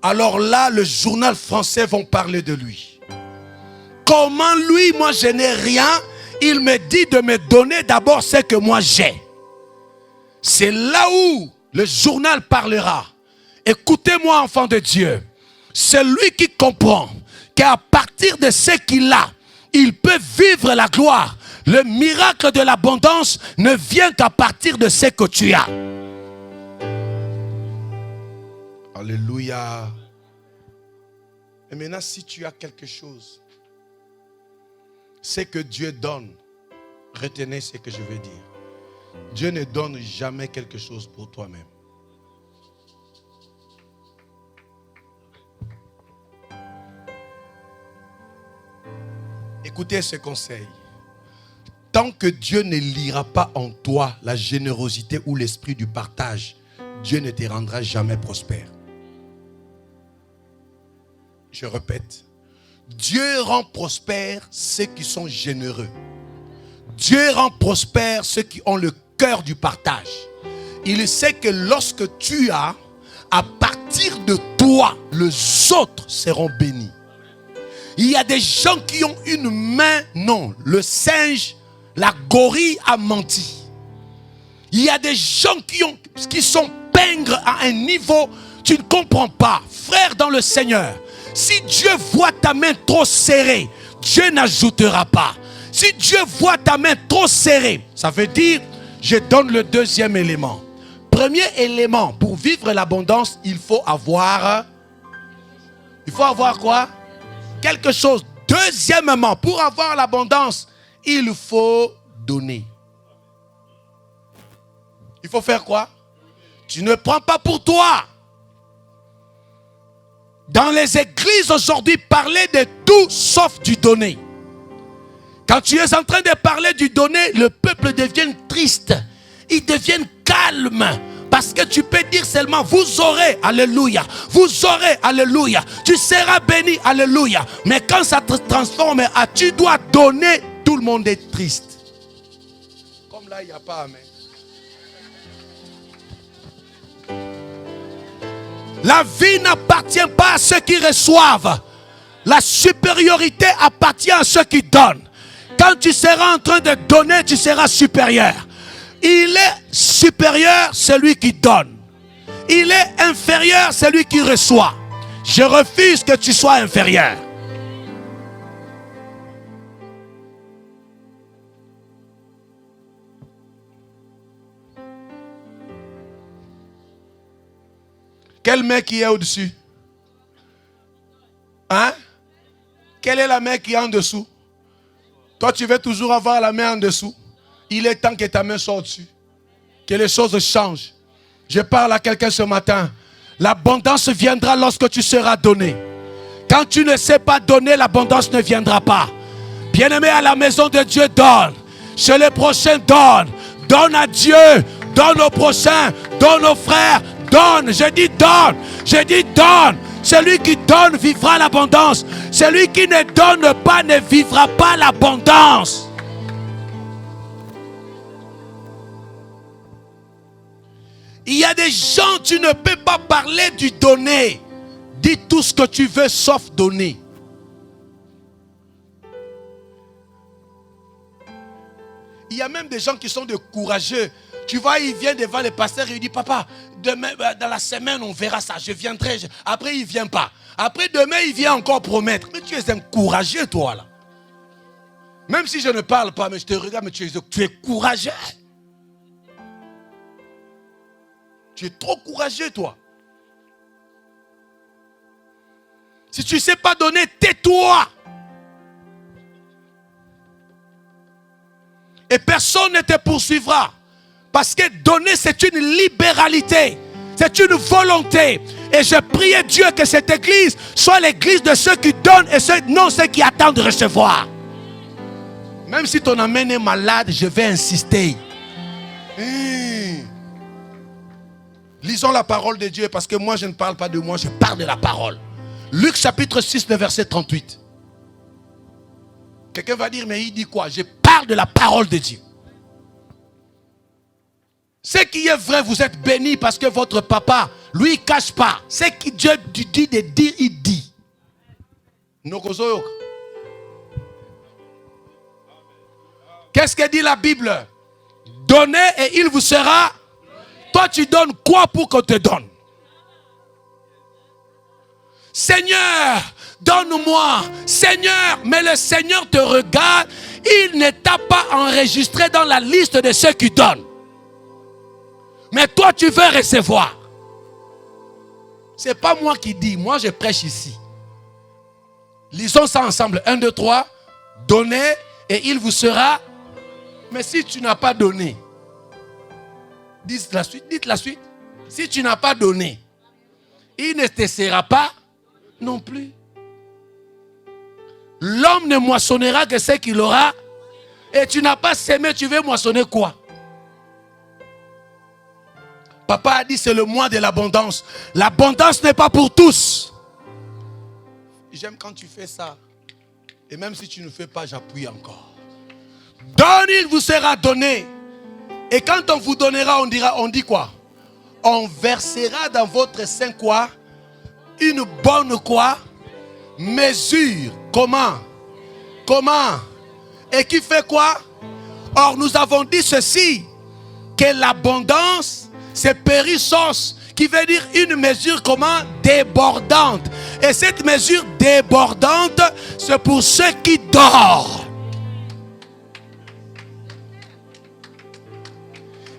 Alors là, le journal français vont parler de lui. Comment lui, moi je n'ai rien, il me dit de me donner d'abord ce que moi j'ai. C'est là où le journal parlera. Écoutez-moi, enfant de Dieu. Celui qui comprend qu'à partir de ce qu'il a, il peut vivre la gloire. Le miracle de l'abondance ne vient qu'à partir de ce que tu as. Alléluia. Et maintenant, si tu as quelque chose, c'est que Dieu donne. Retenez ce que je veux dire. Dieu ne donne jamais quelque chose pour toi-même. Écoutez ce conseil. Tant que Dieu ne lira pas en toi la générosité ou l'esprit du partage, Dieu ne te rendra jamais prospère. Je répète. Dieu rend prospère ceux qui sont généreux. Dieu rend prospère ceux qui ont le cœur du partage. Il sait que lorsque tu as, à partir de toi, les autres seront bénis. Il y a des gens qui ont une main, non, le singe, la gorille a menti. Il y a des gens qui sont pingres à un niveau, tu ne comprends pas. Frère dans le Seigneur, si Dieu voit ta main trop serrée, Dieu n'ajoutera pas. Si Dieu voit ta main trop serrée, ça veut dire, je donne le deuxième élément. Premier élément, pour vivre l'abondance, il faut avoir quoi? Quelque chose. Deuxièmement, pour avoir l'abondance, il faut donner. Il faut faire quoi? Tu ne prends pas pour toi. Dans les églises aujourd'hui, parler de tout sauf du donner. Quand tu es en train de parler du donner, le peuple devient triste. Ils deviennent calmes. Parce que tu peux dire seulement, vous aurez, alléluia. Vous aurez, alléluia. Tu seras béni, alléluia. Mais quand ça te transforme à tu dois donner, tout le monde est triste. Comme là, il n'y a pas amen. La vie n'appartient pas à ceux qui reçoivent. La supériorité appartient à ceux qui donnent. Quand tu seras en train de donner, tu seras supérieur. Il est supérieur celui qui donne. Il est inférieur celui qui reçoit. Je refuse que tu sois inférieur. Quelle main qui est au-dessus? Hein? Quelle est la main qui est en dessous? Toi, tu veux toujours avoir la main en dessous. Il est temps que ta main soit au-dessus. Que les choses changent. Je parle à quelqu'un ce matin. L'abondance viendra lorsque tu seras donné. Quand tu ne sais pas donner, l'abondance ne viendra pas. Bien-aimé, à la maison de Dieu, donne. Chez les prochains, donne. Donne à Dieu. Donne aux prochains. Donne aux frères. Donne. Je dis donne. Je dis donne. Celui qui donne vivra l'abondance. Celui qui ne donne pas ne vivra pas l'abondance. Il y a des gens, tu ne peux pas parler du donner. Dis tout ce que tu veux sauf donner. Il y a même des gens qui sont de courageux. Tu vois, il vient devant les pasteurs et il dit, papa, demain, dans la semaine, on verra ça. Je viendrai. Après, il ne vient pas. Après, demain, il vient encore promettre. Mais tu es un courageux, toi, là. Même si je ne parle pas, mais je te regarde, mais tu es courageux. Tu es trop courageux, toi. Si tu ne sais pas donner, tais-toi. Et personne ne te poursuivra. Parce que donner, c'est une libéralité. C'est une volonté. Et je prie Dieu que cette église soit l'église de ceux qui donnent et non ceux qui attendent de recevoir. Même si ton amène est malade, je vais insister. Lisons la parole de Dieu parce que moi je ne parle pas de moi, je parle de la parole. Luc chapitre 6, le verset 38. Quelqu'un va dire, mais il dit quoi? Je parle de la parole de Dieu. Ce qui est vrai, vous êtes bénis parce que votre papa, lui, il ne cache pas. Ce que Dieu dit de dire, il dit. Qu'est-ce que dit la Bible? Donnez et il vous sera. Toi, tu donnes quoi pour qu'on te donne? Seigneur, donne-moi. Seigneur, mais le Seigneur te regarde. Il ne t'a pas enregistré dans la liste de ceux qui donnent. Mais toi, tu veux recevoir. Ce n'est pas moi qui dis, moi je prêche ici. Lisons ça ensemble. 1, 2, 3. Donnez et il vous sera. Mais si tu n'as pas donné, dites la suite. Si tu n'as pas donné, il ne te sera pas non plus. L'homme ne moissonnera que ce qu'il aura. Et tu n'as pas semé, tu veux moissonner quoi? Papa a dit c'est le mois de l'abondance. L'abondance n'est pas pour tous. J'aime quand tu fais ça. Et même si tu ne fais pas, j'appuie encore. Donne, il vous sera donné. Et quand on vous donnera, on dit quoi? On versera dans votre sein quoi? Une bonne quoi? Mesure. Comment? Et qui fait quoi? Or nous avons dit ceci, que l'abondance c'est périssos, qui veut dire une mesure comment? Débordante. Et cette mesure débordante, c'est pour ceux qui dorment.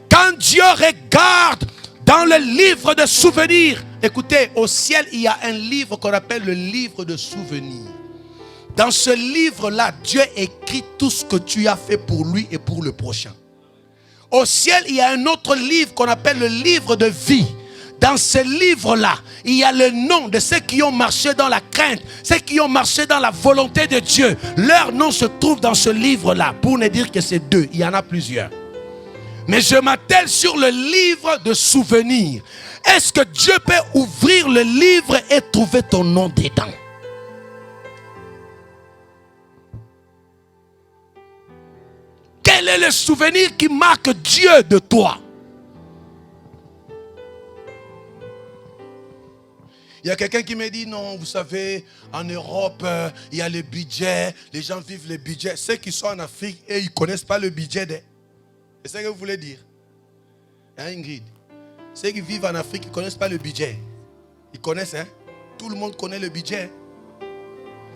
Quand Dieu regarde dans le livre de souvenirs, écoutez, au ciel, il y a un livre qu'on appelle le livre de souvenirs. Dans ce livre-là, Dieu écrit tout ce que tu as fait pour lui et pour le prochain. Au ciel, il y a un autre livre qu'on appelle le livre de vie. Dans ce livre-là, il y a le nom de ceux qui ont marché dans la crainte, ceux qui ont marché dans la volonté de Dieu. Leur nom se trouve dans ce livre-là. Pour ne dire que c'est deux, il y en a plusieurs. Mais je m'attelle sur le livre de souvenirs. Est-ce que Dieu peut ouvrir le livre et trouver ton nom dedans? Quel est le souvenir qui marque Dieu de toi? Il y a quelqu'un qui me dit, non, vous savez, en Europe, il y a le budget, les gens vivent le budget. Ceux qui sont en Afrique, et ils ne connaissent pas le budget. C'est ce que vous voulez dire? Hein, Ingrid? Ceux qui vivent en Afrique, ils ne connaissent pas le budget. Ils connaissent, hein? Tout le monde connaît le budget.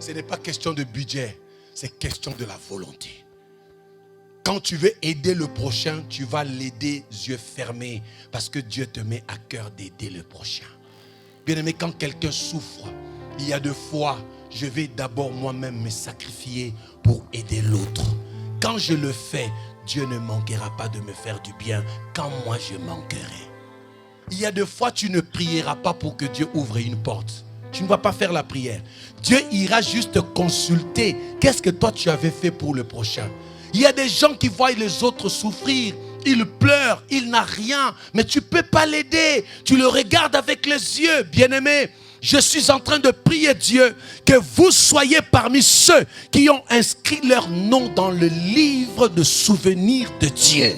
Ce n'est pas question de budget, c'est question de la volonté. Quand tu veux aider le prochain, tu vas l'aider yeux fermés, parce que Dieu te met à cœur d'aider le prochain. Bien-aimé, quand quelqu'un souffre, il y a 2 fois, je vais d'abord moi-même me sacrifier pour aider l'autre. Quand je le fais, Dieu ne manquera pas de me faire du bien quand moi je manquerai. Il y a 2 fois, tu ne prieras pas pour que Dieu ouvre une porte. Tu ne vas pas faire la prière. Dieu ira juste consulter qu'est-ce que toi tu avais fait pour le prochain. Il y a des gens qui voient les autres souffrir. Il pleure, il n'a rien, mais tu ne peux pas l'aider. Tu le regardes avec les yeux, bien-aimé. Je suis en train de prier Dieu que vous soyez parmi ceux qui ont inscrit leur nom dans le livre de souvenirs de Dieu.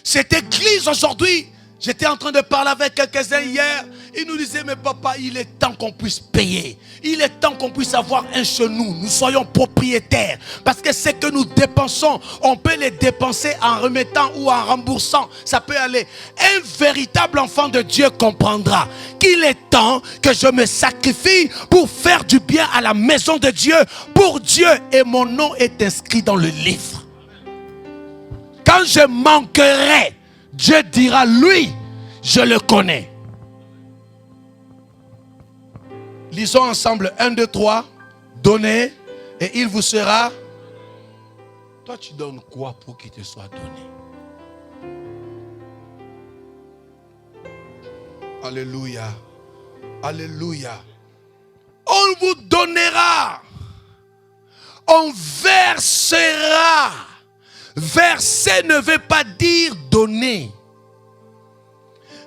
Cette église aujourd'hui, j'étais en train de parler avec quelques-uns hier. Ils nous disaient, mais papa, il est temps qu'on puisse payer. Il est temps qu'on puisse avoir un chez nous. Nous soyons propriétaires. Parce que ce que nous dépensons, on peut les dépenser en remettant ou en remboursant. Ça peut aller. Un véritable enfant de Dieu comprendra qu'il est temps que je me sacrifie pour faire du bien à la maison de Dieu. Pour Dieu. Et mon nom est inscrit dans le livre. Quand je manquerai, Dieu dira, lui, je le connais. Lisons ensemble 1, 2, 3. Donnez et il vous sera. Toi, tu donnes quoi pour qu'il te soit donné? Alléluia. Alléluia. On vous donnera. On versera. Verser ne veut pas dire donner.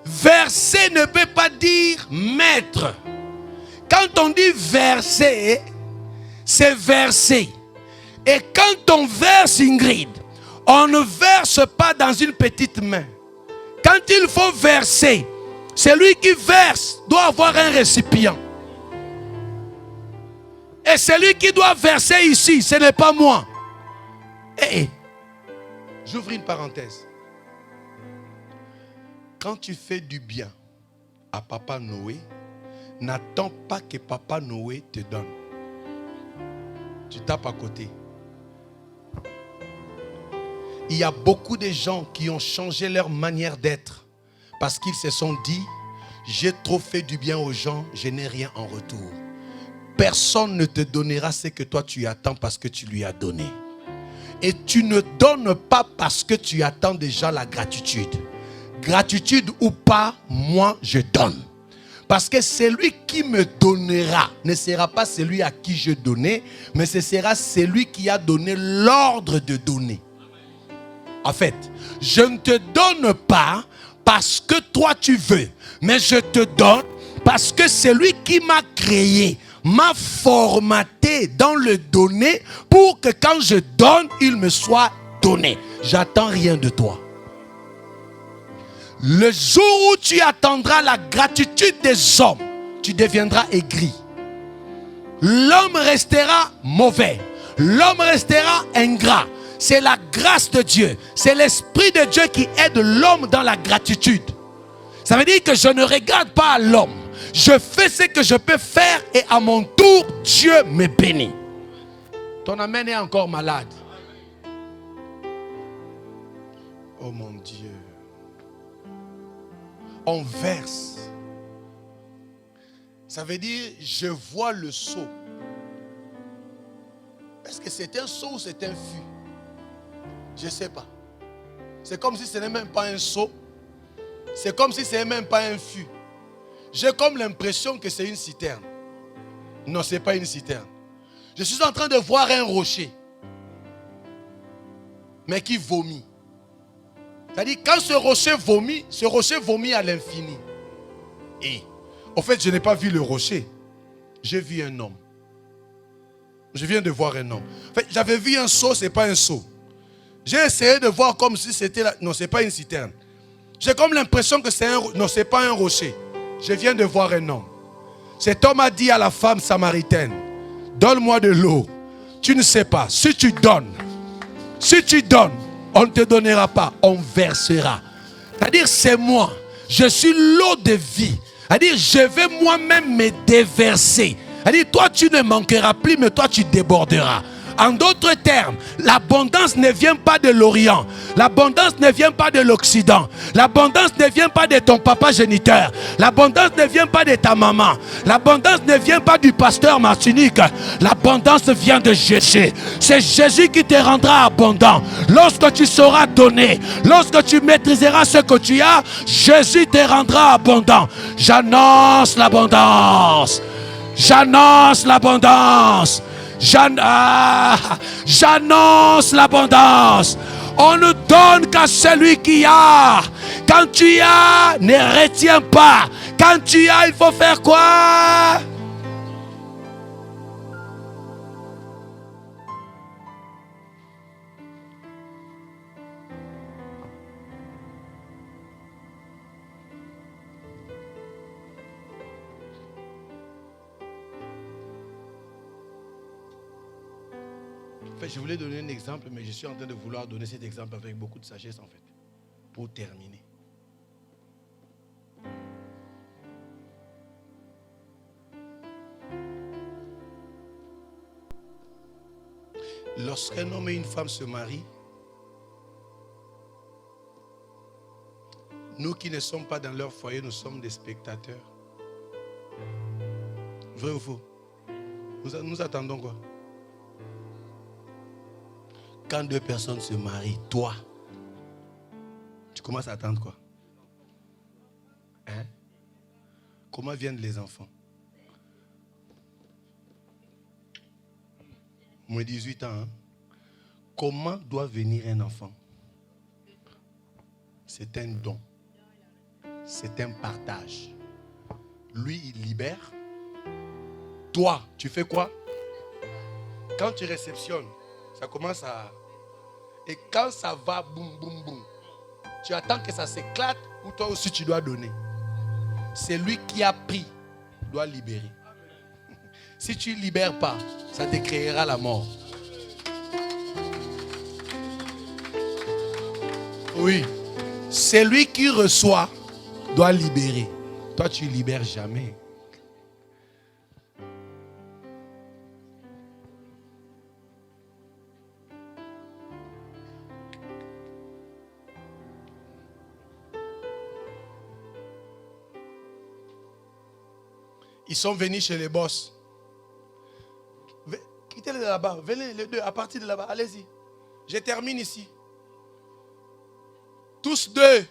Verser ne veut pas dire mettre. Quand on dit verser, c'est verser. Et quand on verse, Ingrid, on ne verse pas dans une petite main. Quand il faut verser, celui qui verse doit avoir un récipient. Et celui qui doit verser ici, ce n'est pas moi. Et j'ouvre une parenthèse. Quand tu fais du bien à Papa Noé, n'attends pas que Papa Noé te donne. Tu tapes à côté. Il y a beaucoup de gens qui ont changé leur manière d'être parce qu'ils se sont dit, j'ai trop fait du bien aux gens, je n'ai rien en retour. Personne ne te donnera ce que toi tu attends parce que tu lui as donné. Et tu ne donnes pas parce que tu attends déjà la gratitude. Gratitude ou pas, moi je donne. Parce que celui qui me donnera ne sera pas celui à qui je donnais, mais ce sera celui qui a donné l'ordre de donner. En fait, je ne te donne pas parce que toi tu veux, mais je te donne parce que celui qui m'a créé m'a formaté dans le donner pour que quand je donne, il me soit donné. J'attends rien de toi. Le jour où tu attendras la gratitude des hommes, tu deviendras aigri. L'homme restera mauvais. L'homme restera ingrat. C'est la grâce de Dieu. C'est l'Esprit de Dieu qui aide l'homme dans la gratitude. Ça veut dire que je ne regarde pas à l'homme. Je fais ce que je peux faire et à mon tour, Dieu me bénit. Ton amen est encore malade. Oh mon Dieu. On verse. Ça veut dire, je vois le seau. Est-ce que c'est un seau ou c'est un fût? Je ne sais pas. C'est comme si ce n'est même pas un seau. C'est comme si ce n'est même pas un fût. J'ai comme l'impression que c'est une citerne. Non, ce n'est pas une citerne. Je suis en train de voir un rocher. Mais qui vomit. C'est-à-dire, quand ce rocher vomit à l'infini. Et, en fait, je n'ai pas vu le rocher. J'ai vu un homme. Je viens de voir un homme. En fait, j'avais vu un seau, ce n'est pas un seau. J'ai essayé de voir comme si c'était là. Non, ce n'est pas une citerne. J'ai comme l'impression que c'est un... Non, ce n'est pas un rocher. Je viens de voir un homme. Cet homme a dit à la femme samaritaine, donne-moi de l'eau. Tu ne sais pas. Si tu donnes, on ne te donnera pas, on versera. C'est-à-dire, c'est moi. Je suis l'eau de vie. C'est-à-dire, je vais moi-même me déverser. C'est-à-dire, toi, tu ne manqueras plus, mais toi, tu déborderas. En d'autres termes, l'abondance ne vient pas de l'Orient. L'abondance ne vient pas de l'Occident. L'abondance ne vient pas de ton papa géniteur. L'abondance ne vient pas de ta maman. L'abondance ne vient pas du pasteur Martinique. L'abondance vient de Jésus. C'est Jésus qui te rendra abondant. Lorsque tu sauras donner, lorsque tu maîtriseras ce que tu as, Jésus te rendra abondant. J'annonce l'abondance. J'annonce l'abondance. J'annonce l'abondance. On ne donne qu'à celui qui a. Quand tu as, ne retiens pas. Quand tu as, il faut faire quoi? Je voulais donner un exemple, mais je suis en train de vouloir donner cet exemple avec beaucoup de sagesse en fait, pour terminer. Lorsqu'un homme et une femme se marient, nous qui ne sommes pas dans leur foyer, nous sommes des spectateurs. Vrai ou faux? Nous attendons quoi? Quand deux personnes se marient, toi, tu commences à attendre quoi? Hein? Comment viennent les enfants? Moins 18 ans. Hein? Comment doit venir un enfant? C'est un don. C'est un partage. Lui, il libère. Toi, tu fais quoi? Quand tu réceptionnes, ça commence à... Et quand ça va, boum, boum, boum, tu attends que ça s'éclate ou toi aussi tu dois donner. C'est lui qui a pris, doit libérer. Si tu ne libères pas, ça te créera la mort. Oui. C'est lui qui reçoit, doit libérer. Toi, tu ne libères jamais. Ils sont venus chez les boss. Quittez-les de là-bas. Venez les deux à partir de là-bas. Allez-y. Je termine ici. Tous deux.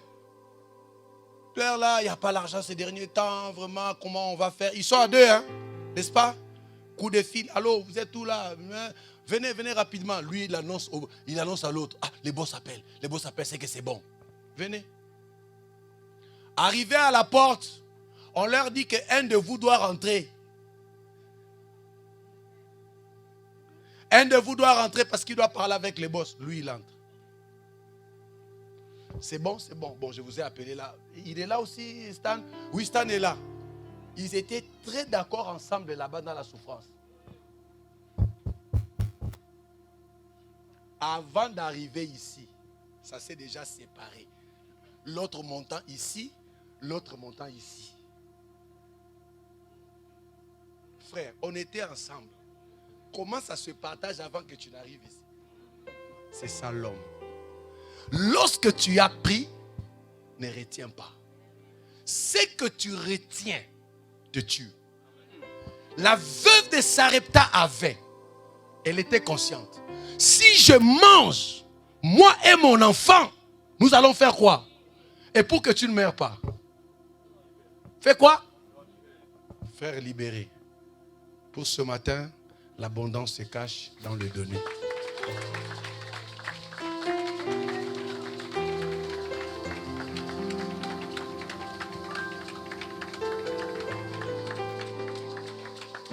Père là, il n'y a pas l'argent ces derniers temps. Vraiment, comment on va faire? Ils sont à deux, hein? N'est-ce pas? Coup de fil. Allô, vous êtes où là? Venez, venez rapidement. Lui, il annonce à l'autre. Ah, les boss appellent. Les boss appellent, c'est que c'est bon. Venez. Arrivé à la porte. On leur dit qu'un de vous doit rentrer. Un de vous doit rentrer parce qu'il doit parler avec les boss. Lui, il entre. C'est bon, c'est bon. Bon, je vous ai appelé là. Il est là aussi, Stan? Oui, Stan est là. Ils étaient très d'accord ensemble là-bas dans la souffrance. Avant d'arriver ici, ça s'est déjà séparé. L'autre montant ici, l'autre montant ici. Frère, on était ensemble. Comment ça se partage avant que tu n'arrives ici? C'est ça l'homme. Lorsque tu as pris, ne retiens pas. Ce que tu retiens te tue. La veuve de Sarepta avait, elle était consciente. Si je mange, moi et mon enfant, nous allons faire quoi? Et pour que tu ne meurs pas, fais quoi? Faire libérer. Pour ce matin, l'abondance se cache dans le donner.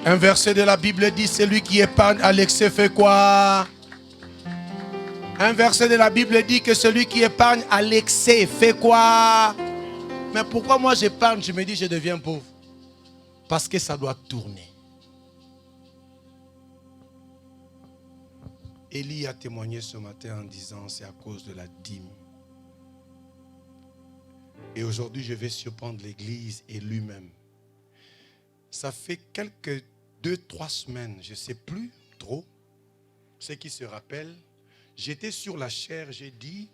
Un verset de la Bible dit, celui qui épargne à l'excès fait quoi? Un verset de la Bible dit que celui qui épargne à l'excès fait quoi? Mais pourquoi moi j'épargne, je me dis je deviens pauvre? Parce que ça doit tourner. Élie a témoigné ce matin en disant c'est à cause de la dîme. Et aujourd'hui je vais surprendre l'église et lui-même. Ça fait quelques 2-3 semaines, je ne sais plus trop, ceux qui se rappellent, j'étais sur la chaire, j'ai dit,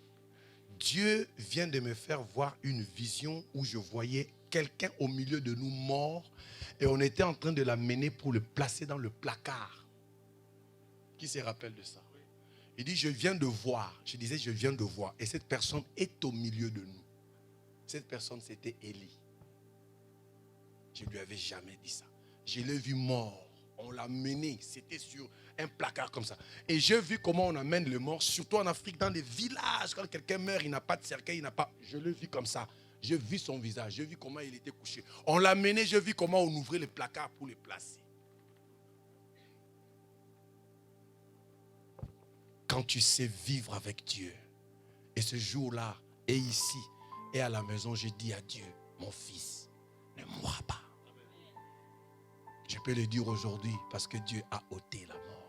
Dieu vient de me faire voir une vision où je voyais quelqu'un au milieu de nous mort et on était en train de l'amener pour le placer dans le placard. Qui se rappelle de ça? Il dit, je viens de voir. Je disais, je viens de voir. Et cette personne est au milieu de nous. Cette personne, c'était Élie. Je ne lui avais jamais dit ça. Je l'ai vu mort. On l'a mené. C'était sur un placard comme ça. Et j'ai vu comment on amène le mort, surtout en Afrique, dans des villages. Quand quelqu'un meurt, il n'a pas de cercueil, il n'a pas... Je l'ai vu comme ça. J'ai vu son visage. J'ai vu comment il était couché. On l'a mené, j'ai vu comment on ouvrait les placards pour les placer. Quand tu sais vivre avec Dieu, et ce jour-là, et ici, et à la maison, je dis à Dieu, mon fils, ne mourra pas. Je peux le dire aujourd'hui parce que Dieu a ôté la mort.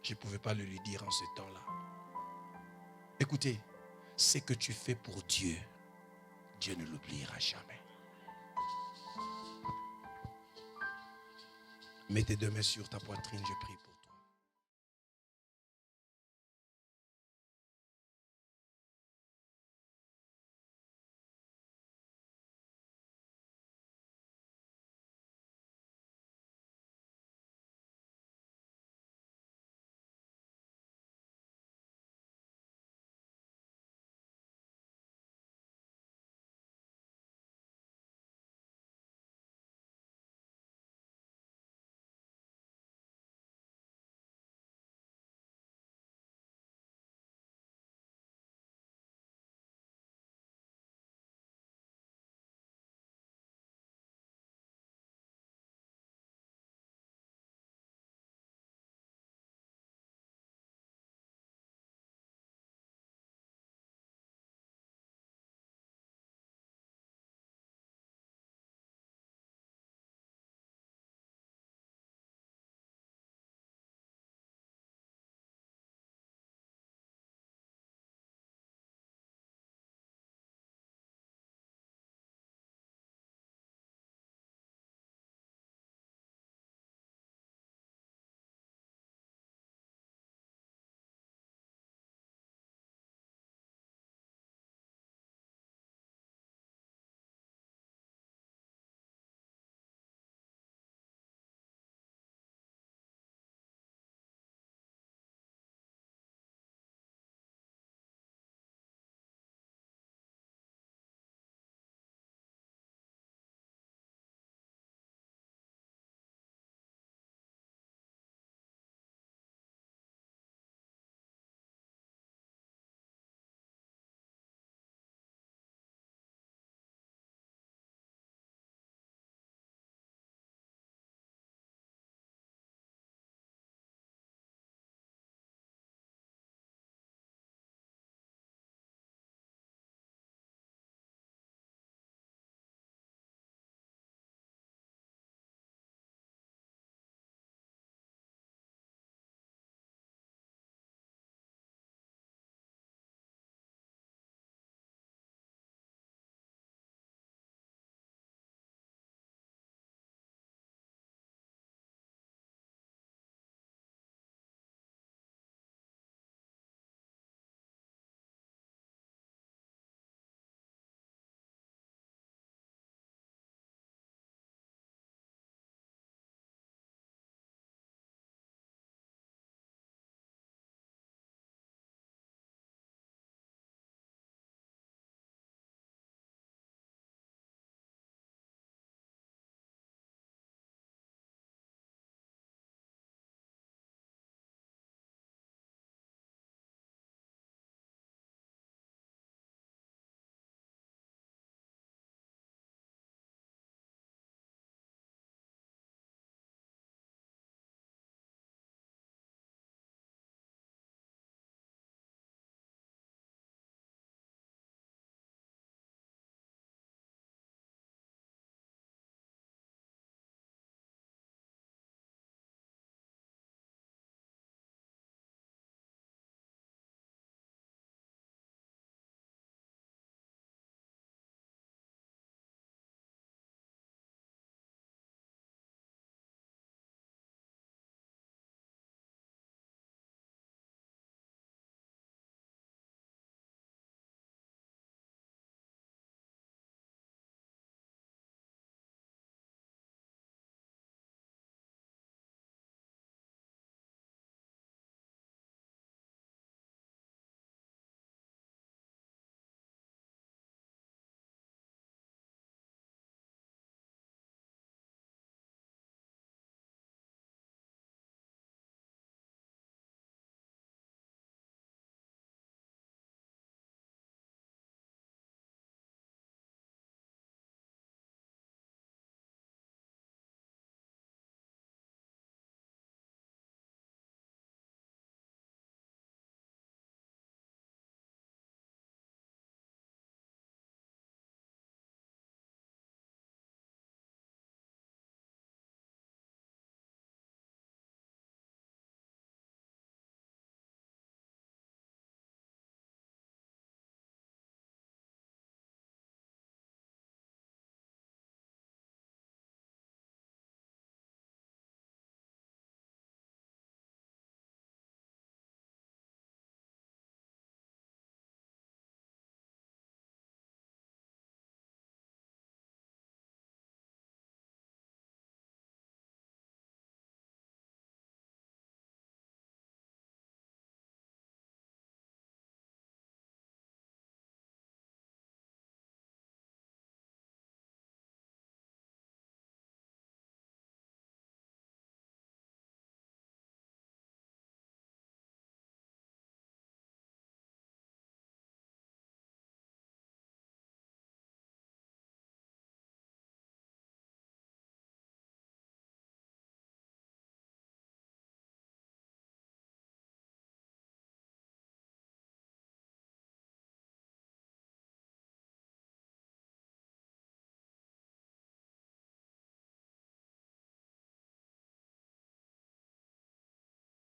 Je ne pouvais pas le lui dire en ce temps-là. Écoutez, ce que tu fais pour Dieu, Dieu ne l'oubliera jamais. Mets tes deux mains sur ta poitrine, je prie pour.